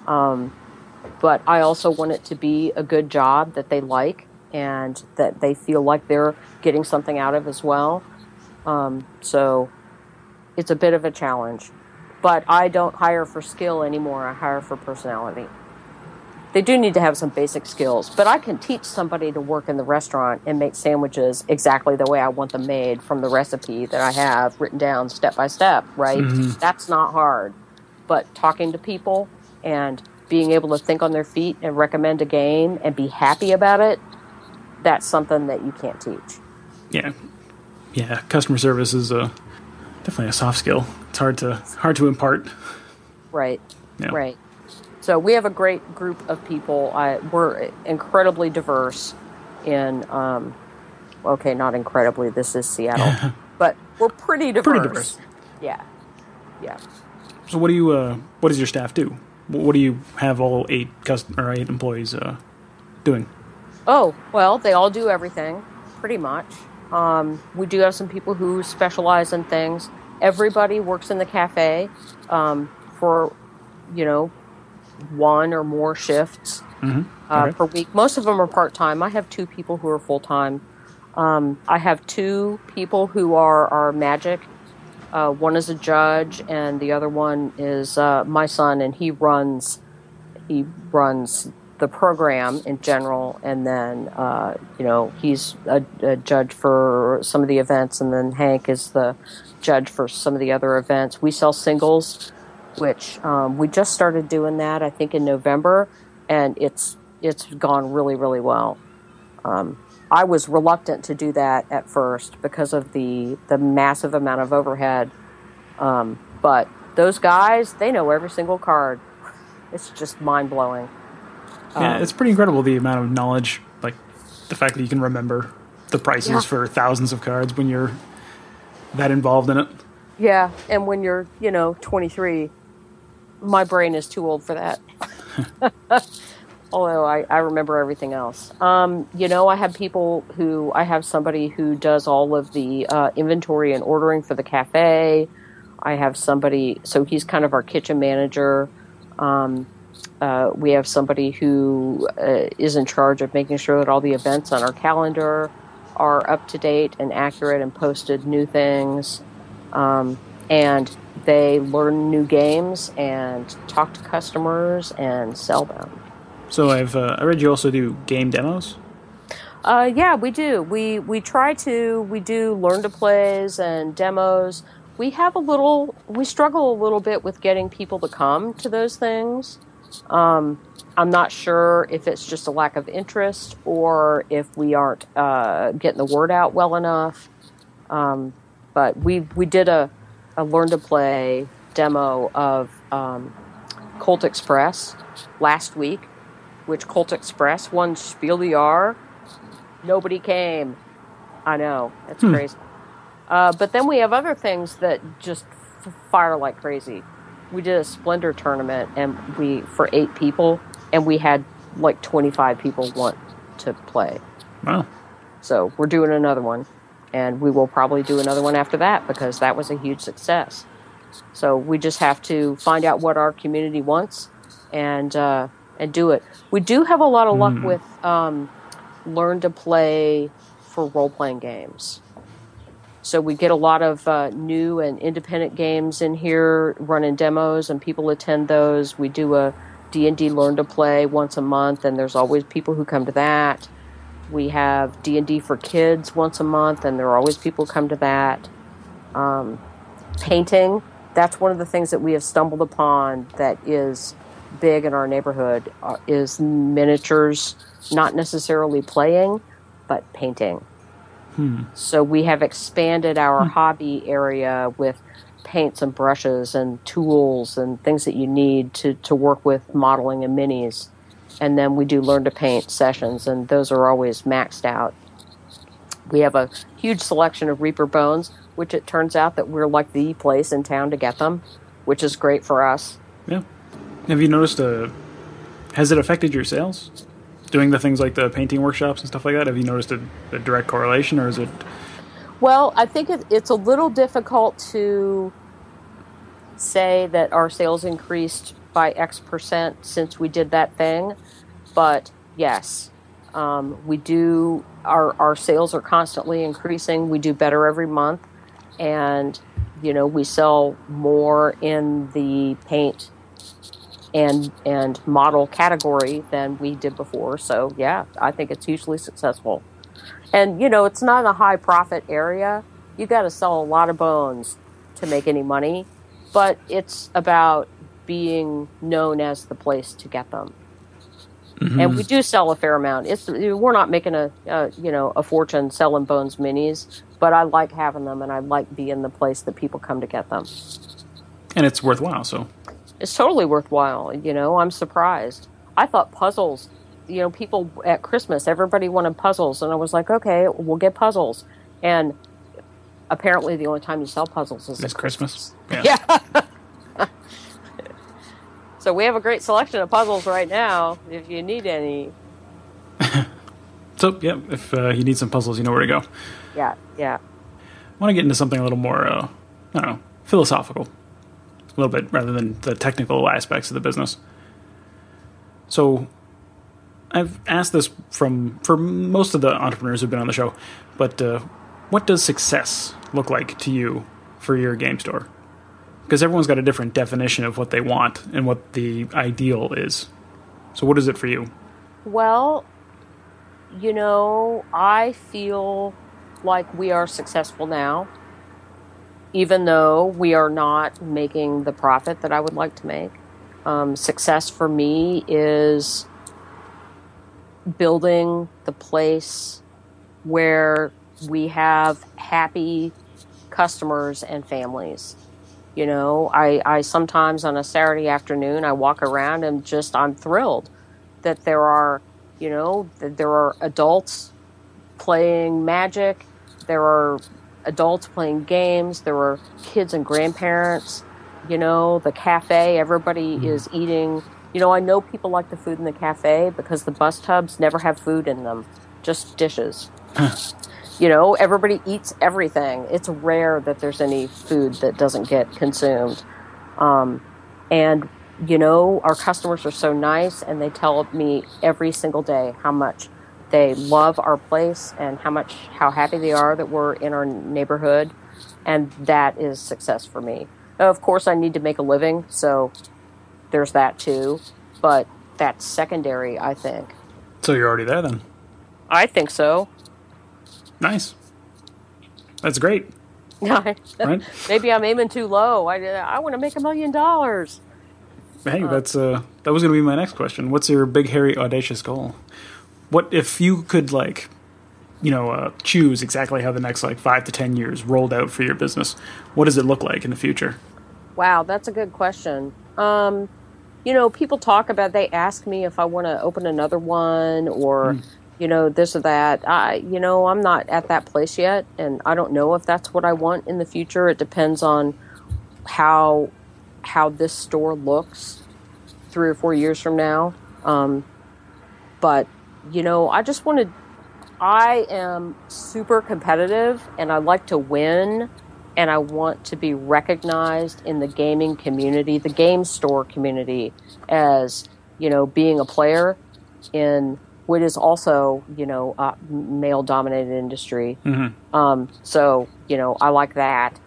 But I also want it to be a good job that they like and that they feel like they're getting something out of as well. So it's a bit of a challenge. But I don't hire for skill anymore. I hire for personality. They do need to have some basic skills, but I can teach somebody to work in the restaurant and make sandwiches exactly the way I want them made from the recipe that I have written down step by step, right? Mm-hmm. That's not hard. But talking to people and being able to think on their feet and recommend a game and be happy about it, that's something that you can't teach. Yeah. Yeah, customer service is definitely a soft skill. It's hard to impart. Right. Yeah. Right. So we have a great group of people. We're incredibly diverse in, okay, not incredibly, this is Seattle, but we're pretty diverse. Pretty diverse. Yeah. Yeah. So what does your staff do? What do you have all 8 employees doing? Oh, well, they all do everything, pretty much. We do have some people who specialize in things. everybody works in the cafe for, one or more shifts per week. Most of them are part-time. I have 2 people who are full-time. I have 2 people who are magic. One is a judge, and the other one is my son, and he runs the program in general, and then he's a judge for some of the events, and then Hank is the judge for some of the other events. We sell singles, which we just started doing that, I think, in November, and it's gone really, really well. I was reluctant to do that at first because of the massive amount of overhead, but those guys, they know every single card. It's just mind-blowing. Yeah, it's pretty incredible, the amount of knowledge, like the fact that you can remember the prices for thousands of cards when you're that involved in it. Yeah, and when you're, 23, my brain is too old for that. Although I remember everything else. I have somebody who does all of the inventory and ordering for the cafe. I have somebody, so he's kind of our kitchen manager. We have somebody who is in charge of making sure that all the events on our calendar are up to date and accurate and posted new things. And they learn new games and talk to customers and sell them. So I read you also do game demos? Yeah, we do. We do learn to plays and demos. We struggle a little bit with getting people to come to those things. I'm not sure if it's just a lack of interest or if we aren't getting the word out well enough. But we did a learn to play demo of Colt Express last week, which Colt Express won Spiel des Jahres. Nobody came. I know. That's crazy. But then we have other things that just fire like crazy. We did a Splendor tournament for 8 people, and we had like 25 people want to play. Wow. So we're doing another one, and we will probably do another one after that because that was a huge success. So we just have to find out what our community wants and do it. We do have a lot of luck with learn to play for role-playing games. So we get a lot of new and independent games in here running demos, and people attend those. We do a D&D Learn to Play once a month, and there's always people who come to that. We have D&D for kids once a month, and there are always people who come to that. Painting, that's one of the things that we have stumbled upon that is big in our neighborhood, is miniatures, not necessarily playing, but painting. So we have expanded our hobby area with paints and brushes and tools and things that you need to work with modeling and minis. And then we do learn to paint sessions, and those are always maxed out. We have a huge selection of Reaper bones, which it turns out that we're like the place in town to get them, which is great for us. Yeah. Have you noticed, has it affected your sales? Doing the things like the painting workshops and stuff like that? Have you noticed a direct correlation, or is it... Well, I think it's a little difficult to say that our sales increased by X percent since we did that thing, but yes, we do. Our sales are constantly increasing. We do better every month, and we sell more in the paint and model category than we did before. So yeah, I think it's hugely successful. And it's not a high profit area. You got to sell a lot of bones to make any money, but it's about being known as the place to get them. And we do sell a fair amount. We're not making a fortune selling bones minis, but I like having them, and I like being the place that people come to get them. And it's worthwhile, so... It's totally worthwhile. I'm surprised. I thought puzzles, people at Christmas, everybody wanted puzzles. And I was like, okay, we'll get puzzles. And apparently the only time you sell puzzles is at Christmas. Yeah. So we have a great selection of puzzles right now, if you need any. So, yeah, if you need some puzzles, you know where to go. Yeah. I want to get into something a little more, philosophical, a little bit, rather than the technical aspects of the business. So I've asked this for most of the entrepreneurs who've been on the show, but what does success look like to you for your game store? Because everyone's got a different definition of what they want and what the ideal is. So what is it for you? Well, I feel like we are successful now, even though we are not making the profit that I would like to make. Success for me is building the place where we have happy customers and families. I sometimes on a Saturday afternoon, I walk around and I'm thrilled that there are adults playing Magic, there are adults playing games, there are kids and grandparents, the cafe, everybody is eating. I know people like the food in the cafe because the bus tubs never have food in them, just dishes. Everybody eats everything. It's rare that there's any food that doesn't get consumed. And our customers are so nice, and they tell me every single day how much they love our place and how happy they are that we're in our neighborhood. And that is success for me. Of course, I need to make a living, so there's that too. But that's secondary, I think. So you're already there then? I think so. Nice. That's great. Right? Maybe I'm aiming too low. I want to make $1 million. Hey, that was going to be my next question. What's your big, hairy, audacious goal? What if you could, choose exactly how the next 5 to 10 years rolled out for your business? What does it look like in the future? Wow, that's a good question. People talk about. They ask me if I want to open another one or. This or that. I'm not at that place yet, and I don't know if that's what I want in the future. It depends on how this store looks 3 or 4 years from now. But I am super competitive, and I like to win, and I want to be recognized in the gaming community, the game store community, as, being a player in what is also, a male-dominated industry. Mm-hmm. So, I like that.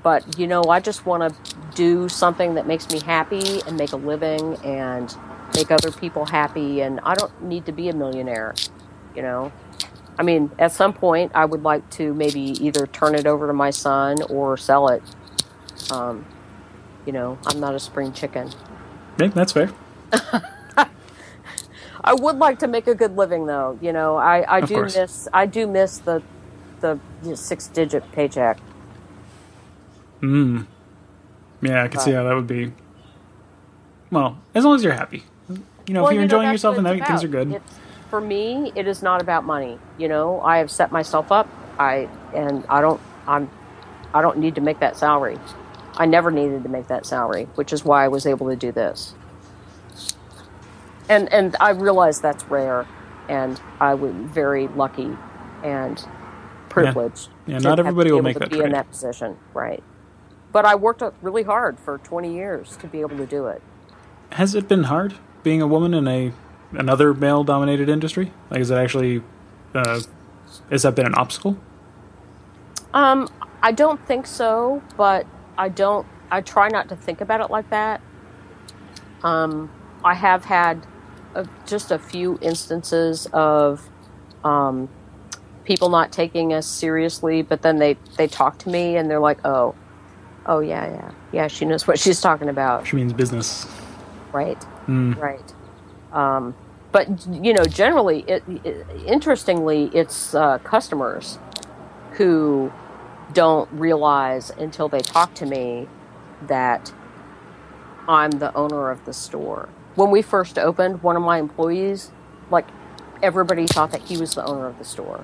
But, I just want to do something that makes me happy and make a living and make other people happy. And I don't need to be a millionaire, I mean, at some point, I would like to maybe either turn it over to my son or sell it. I'm not a spring chicken. Yeah, that's fair. I would like to make a good living, though. I do miss the 6-digit paycheck. Yeah, I can see how that would be. Well, as long as you're happy, if you're enjoying yourself and things are good. For me, it is not about money. I have set myself up. I don't need to make that salary. I never needed to make that salary, which is why I was able to do this. And I realize that's rare, and I was very lucky and privileged. Yeah, not everybody will make that trade. In that position, right? But I worked really hard for 20 years to be able to do it. Has it been hard being a woman in another male-dominated industry? Is it actually? Has that been an obstacle? I don't think so, but I try not to think about it like that. I have had just a few instances of people not taking us seriously, but then they talk to me and they're like, oh yeah, she knows what she's talking about. She means business. Right. Right. But generally, interestingly, it's customers who don't realize until they talk to me that I'm the owner of the store. When we first opened, one of my employees, everybody thought that he was the owner of the store.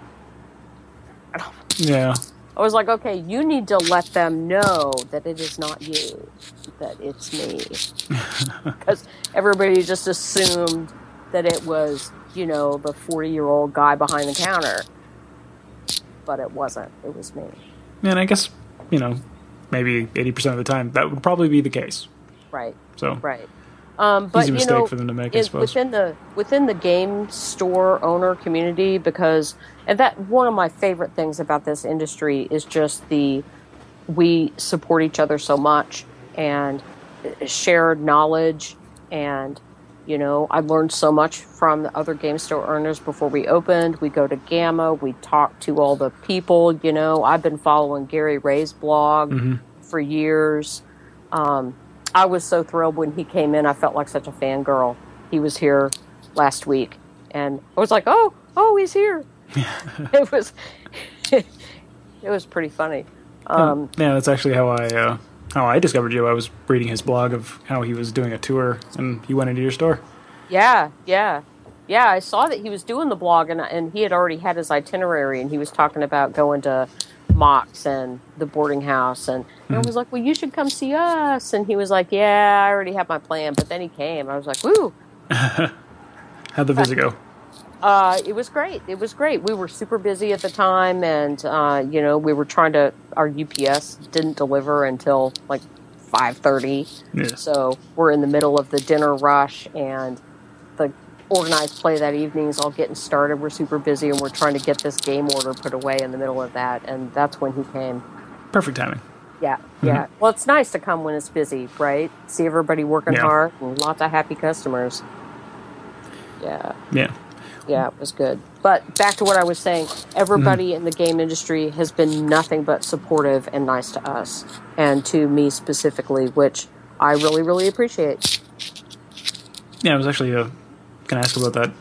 Yeah. I was like, okay, you need to let them know that it is not you, that it's me. Because everybody just assumed that it was, the 40-year-old guy behind the counter. But it wasn't. It was me. And I guess, maybe 80% of the time, that would probably be the case. Right. So right. But easy mistake for them to make, I suppose. Within the game store owner community, because that one of my favorite things about this industry is just we support each other so much and shared knowledge, and I learned so much from the other game store owners before we opened. We go to Gamma, we talk to all the people. I've been following Gary Ray's blog for years. I was so thrilled when he came in. I felt like such a fangirl. He was here last week, and I was like, "Oh, he's here." It was pretty funny. Yeah, that's actually how I discovered you. I was reading his blog of how he was doing a tour, and he went into your store. Yeah. I saw that he was doing the blog, and he had already had his itinerary, and he was talking about going to Mox and the boarding house, and I was like, well, you should come see us. And he was like, yeah, I already have my plan. But then he came. I was like, woo. How'd the visit go? It was great. We were super busy at the time, and we were our UPS didn't deliver until like 5:30. Yeah. So we're in the middle of the dinner rush, and the organized play that evening is all getting started. We're super busy, and we're trying to get this game order put away in the middle of that, and that's when he came. Perfect timing. Yeah. Well, it's nice to come when it's busy, right? See everybody working hard and lots of happy customers. Yeah, it was good. But back to what I was saying, everybody in the game industry has been nothing but supportive and nice to us, and to me specifically, which I really, really appreciate. Yeah, I was actually going to ask about that.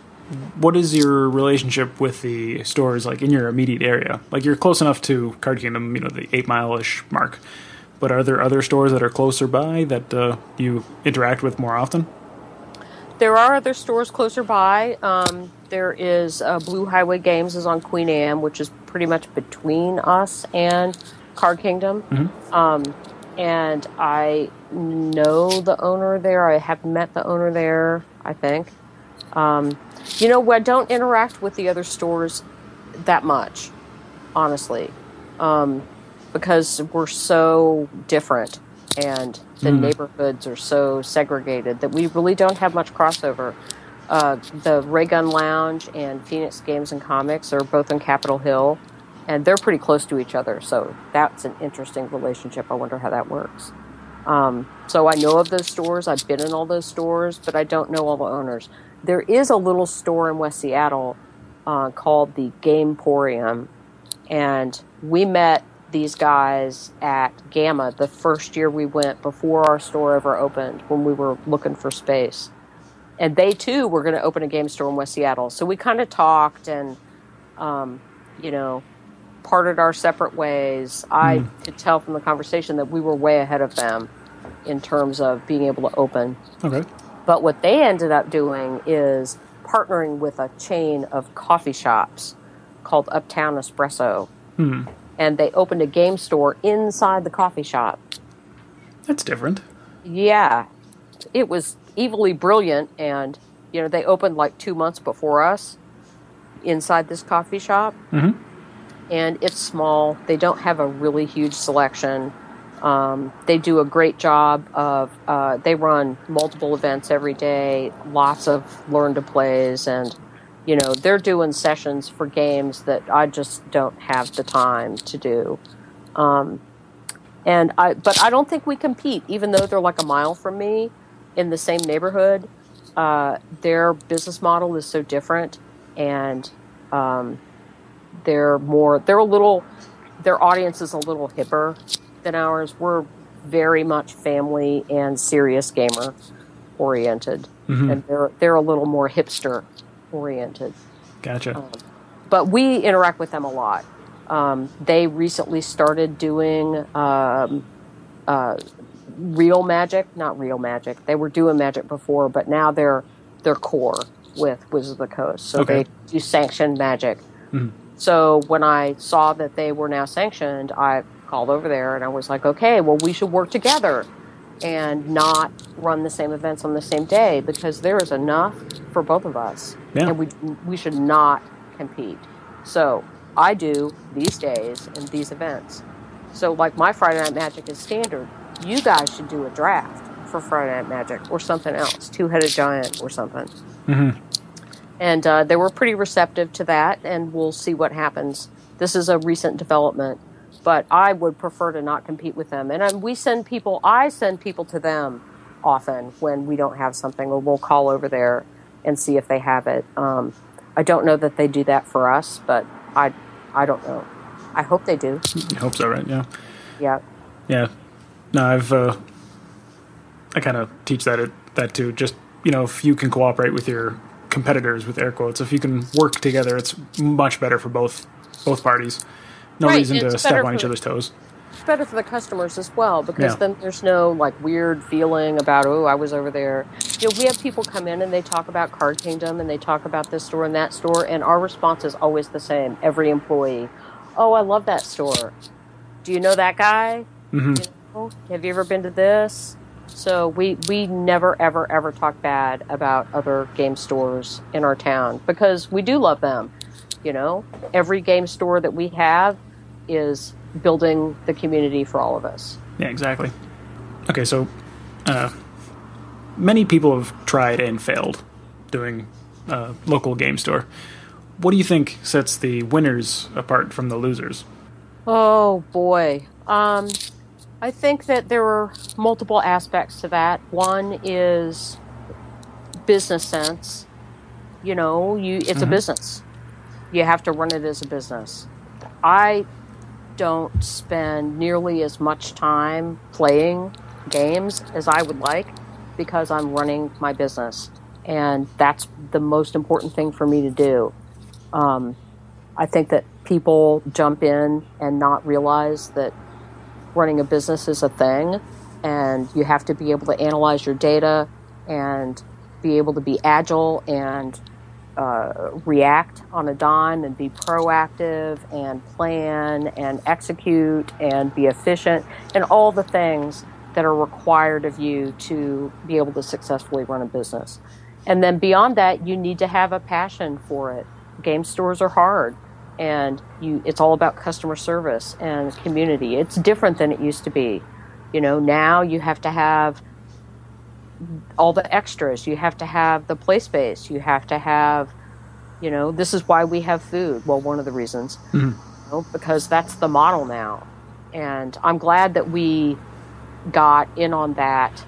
What is your relationship with the stores, like, in your immediate area? Like, you're close enough to Card Kingdom, the 8 mile-ish mark, but are there other stores that are closer by that you interact with more often? There are other stores closer by. There is Blue Highway Games is on Queen Anne, which is pretty much between us and Card Kingdom. And I know the owner there. I have met the owner there, I think. I don't interact with the other stores that much, honestly, because we're so different and the neighborhoods are so segregated that we really don't have much crossover. The Ray Gun Lounge and Phoenix Games and Comics are both on Capitol Hill, and they're pretty close to each other, so that's an interesting relationship. I wonder how that works. So I know of those stores. I've been in all those stores, but I don't know all the owners. There is a little store in West Seattle called the Gameporium, and we met these guys at Gamma the first year we went before our store ever opened, when we were looking for space. And they, too, were going to open a game store in West Seattle. So we kind of talked and, parted our separate ways. I could tell from the conversation that we were way ahead of them in terms of being able to open. Okay. But what they ended up doing is partnering with a chain of coffee shops called Uptown Espresso. And they opened a game store inside the coffee shop. That's different. Yeah. It was evilly brilliant, and, they opened like 2 months before us inside this coffee shop. And it's small. They don't have a really huge selection. They do a great job of, they run multiple events every day, lots of learn-to-plays, and, they're doing sessions for games that I just don't have the time to do. But I don't think we compete, even though they're like a mile from me in the same neighborhood. Their business model is so different, and their audience is a little hipper than ours. We're very much family and serious gamer oriented, and they're a little more hipster oriented. Gotcha. But we interact with them a lot. They recently started doing real magic, not real magic. They were doing magic before, but now they're core with Wizards of the Coast. So they do sanctioned magic. So when I saw that they were now sanctioned, I called over there and I was like, okay, well, we should work together and not run the same events on the same day, because there is enough for both of us. Yeah. And we should not compete. So I do these days and these events. So, like, my Friday Night Magic is standard. You guys should do a draft for Friday Night Magic or something else, Two-Headed Giant or something. Mm-hmm. And they were pretty receptive to that, and we'll see what happens. This is a recent development, but I would prefer to not compete with them. And I send people to them often when we don't have something, or we'll call over there and see if they have it. I don't know that they do that for us, but I don't know. I hope they do. I hope so, right? Yeah. Yeah. Yeah. No, I kind of teach that too. Just, if you can cooperate with your competitors, with air quotes, if you can work together, it's much better for both parties. No reason to step on each other's toes. It's better for the customers as well, because then there's no weird feeling about, oh, I was over there. We have people come in and they talk about Card Kingdom and they talk about this store and that store, and our response is always the same. Every employee, oh, I love that store. Do you know that guy? Mm-hmm. Have you ever been to this? So we never, ever, ever talk bad about other game stores in our town, because we do love them. Every game store that we have is building the community for all of us. Yeah, exactly. Okay, so many people have tried and failed doing a local game store. What do you think sets the winners apart from the losers? Oh, boy. I think that there are multiple aspects to that. One is business sense. It's a business. You have to run it as a business. I don't spend nearly as much time playing games as I would like, because I'm running my business. And that's the most important thing for me to do. I think that people jump in and not realize that running a business is a thing, and you have to be able to analyze your data and be able to be agile and react on a dime and be proactive and plan and execute and be efficient, and all the things that are required of you to be able to successfully run a business. And then beyond that, you need to have a passion for it. Game stores are hard, and it's all about customer service and community. It's different than it used to be. Now you have to have all the extras. You have to have the play space. You have to have, this is why we have food. Well, one of the reasons, because that's the model now. And I'm glad that we got in on that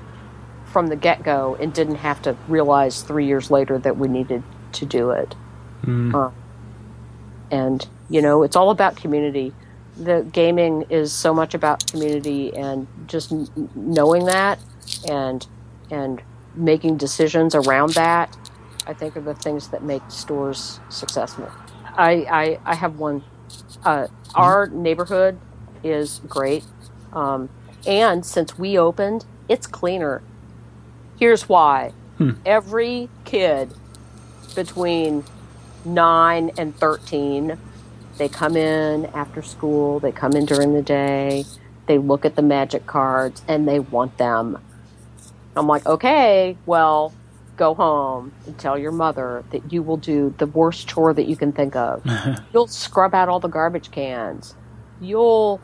from the get-go and didn't have to realize 3 years later that we needed to do it. And, it's all about community. The gaming is so much about community, and just knowing that and making decisions around that, I think, are the things that make stores successful. I have one. Our neighborhood is great. And since we opened, it's cleaner. Here's why. Every kid between 9 and 13, they come in after school, they come in during the day, they look at the magic cards, and they want them. I'm like, okay, well, go home and tell your mother that you will do the worst chore that you can think of. You'll scrub out all the garbage cans. You'll,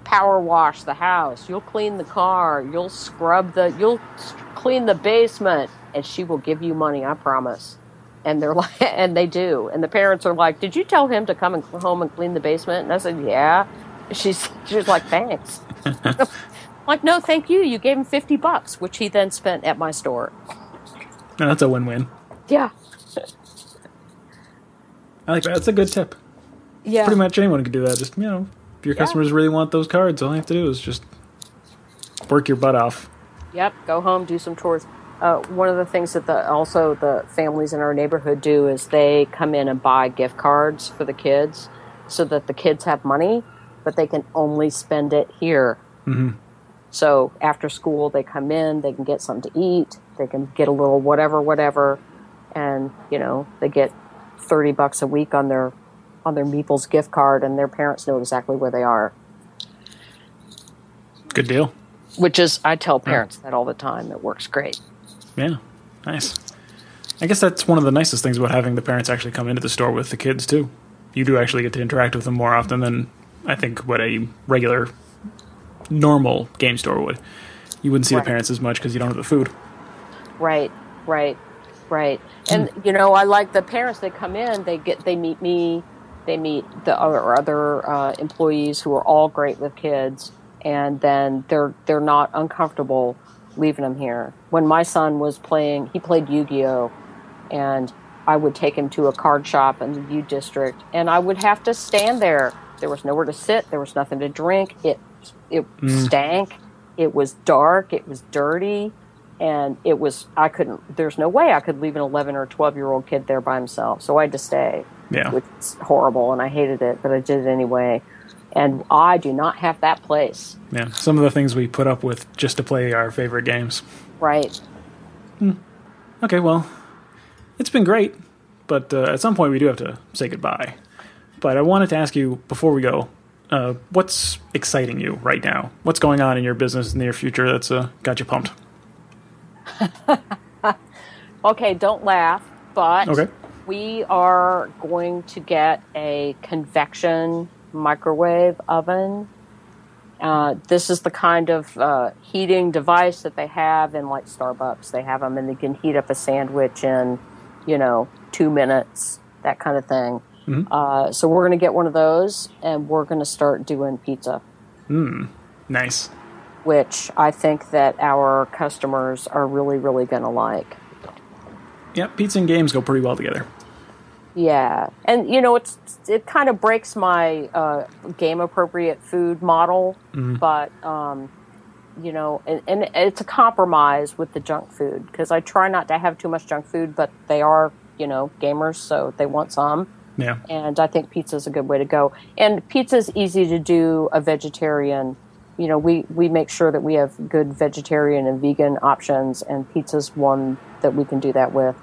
power wash the house. You'll clean the car. You'll clean the basement, and she will give you money, I promise. And they're like, and they do. And the parents are like, did you tell him to come home and clean the basement? And I said, yeah. She's like, thanks. Like, no, thank you. You gave him $50, which he then spent at my store. No, that's a win-win. Yeah. I like that. That's a good tip. Yeah. Pretty much anyone can do that. Just, if your customers really want those cards, all you have to do is just work your butt off. Yep. Go home, do some chores. One of the things that the families in our neighborhood do is they come in and buy gift cards for the kids so that the kids have money, but they can only spend it here. Mm-hmm. So after school, they come in, they can get something to eat, they can get a little whatever, and, they get $30 a week on their Meeples gift card, and their parents know exactly where they are. Good deal. Which is, I tell parents that all the time. It works great. Yeah, nice. I guess that's one of the nicest things about having the parents actually come into the store with the kids, too. You do actually get to interact with them more often than I think, what a regular, normal game store would. You wouldn't see the parents as much because you don't have the food. Right. And, I like the parents that come in, they meet me, they meet the other employees who are all great with kids, and then they're not uncomfortable leaving them here. When my son was playing, he played Yu-Gi-Oh! And I would take him to a card shop in the U District, and I would have to stand there. There was nowhere to sit. There was nothing to drink. It stank. It was dark. It was dirty. And there's no way I could leave an 11 or 12-year-old kid there by himself. So I had to stay, which is horrible, and I hated it, but I did it anyway. And I do not have that place. Yeah, some of the things we put up with just to play our favorite games. Right. Okay, well, it's been great, but at some point we do have to say goodbye. But I wanted to ask you, before we go, what's exciting you right now? What's going on in your business in the near future that's got you pumped? Okay, don't laugh, but we are going to get a convection microwave oven. This is the kind of heating device that they have in like Starbucks. They have them, and they can heat up a sandwich in 2 minutes, that kind of thing. So we're going to get one of those, and we're going to start doing pizza. Nice. Which I think that our customers are really, really going to like. Yeah, pizza and games go pretty well together. Yeah. And, it kind of breaks my game-appropriate food model, but, and it's a compromise with the junk food, because I try not to have too much junk food, but they are, gamers, so they want some. Yeah. And I think pizza is a good way to go. And pizza is easy to do a vegetarian. We make sure that we have good vegetarian and vegan options, and pizza's one that we can do that with.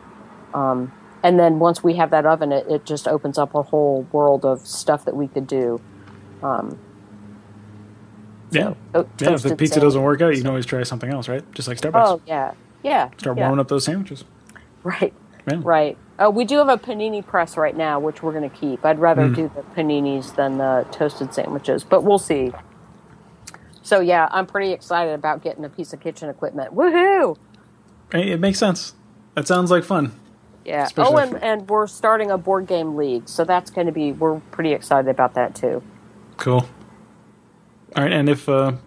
And then once we have that oven, it just opens up a whole world of stuff that we could do. If the pizza doesn't work out, you can always try something else, right? Just like Starbucks. Oh, yeah. Start warming up those sandwiches. Right. We do have a panini press right now, which we're going to keep. I'd rather do the paninis than the toasted sandwiches, but we'll see. So, yeah, I'm pretty excited about getting a piece of kitchen equipment. Woohoo! It makes sense. That sounds like fun. Yeah. And we're starting a board game league, so that's going to be, we're pretty excited about that, too. Cool. All right, and if, the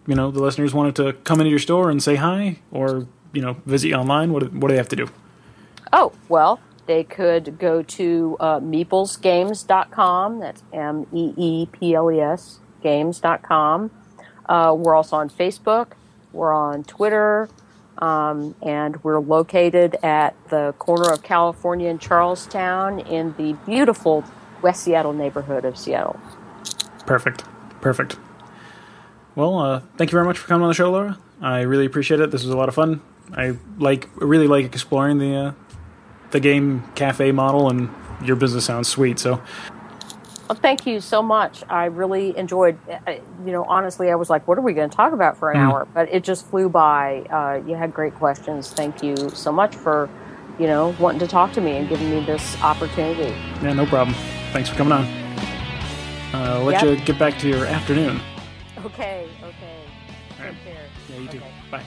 listeners wanted to come into your store and say hi, or, visit you online, what do they have to do? Oh, well, they could go to meeplesgames.com. That's MEEPLES games.com. We're also on Facebook. We're on Twitter. And we're located at the corner of California and Charlestown in the beautiful West Seattle neighborhood of Seattle. Perfect. Well, thank you very much for coming on the show, Laura. I really appreciate it. This was a lot of fun. I really like exploring the game cafe model, and your business sounds sweet. So, well, thank you so much. I really enjoyed. Honestly, I was like, "What are we going to talk about for an hour?" But it just flew by. You had great questions. Thank you so much for, wanting to talk to me and giving me this opportunity. Yeah, no problem. Thanks for coming on. I'll let you get back to your afternoon. Okay. All right. Take care. Yeah, you too. Bye.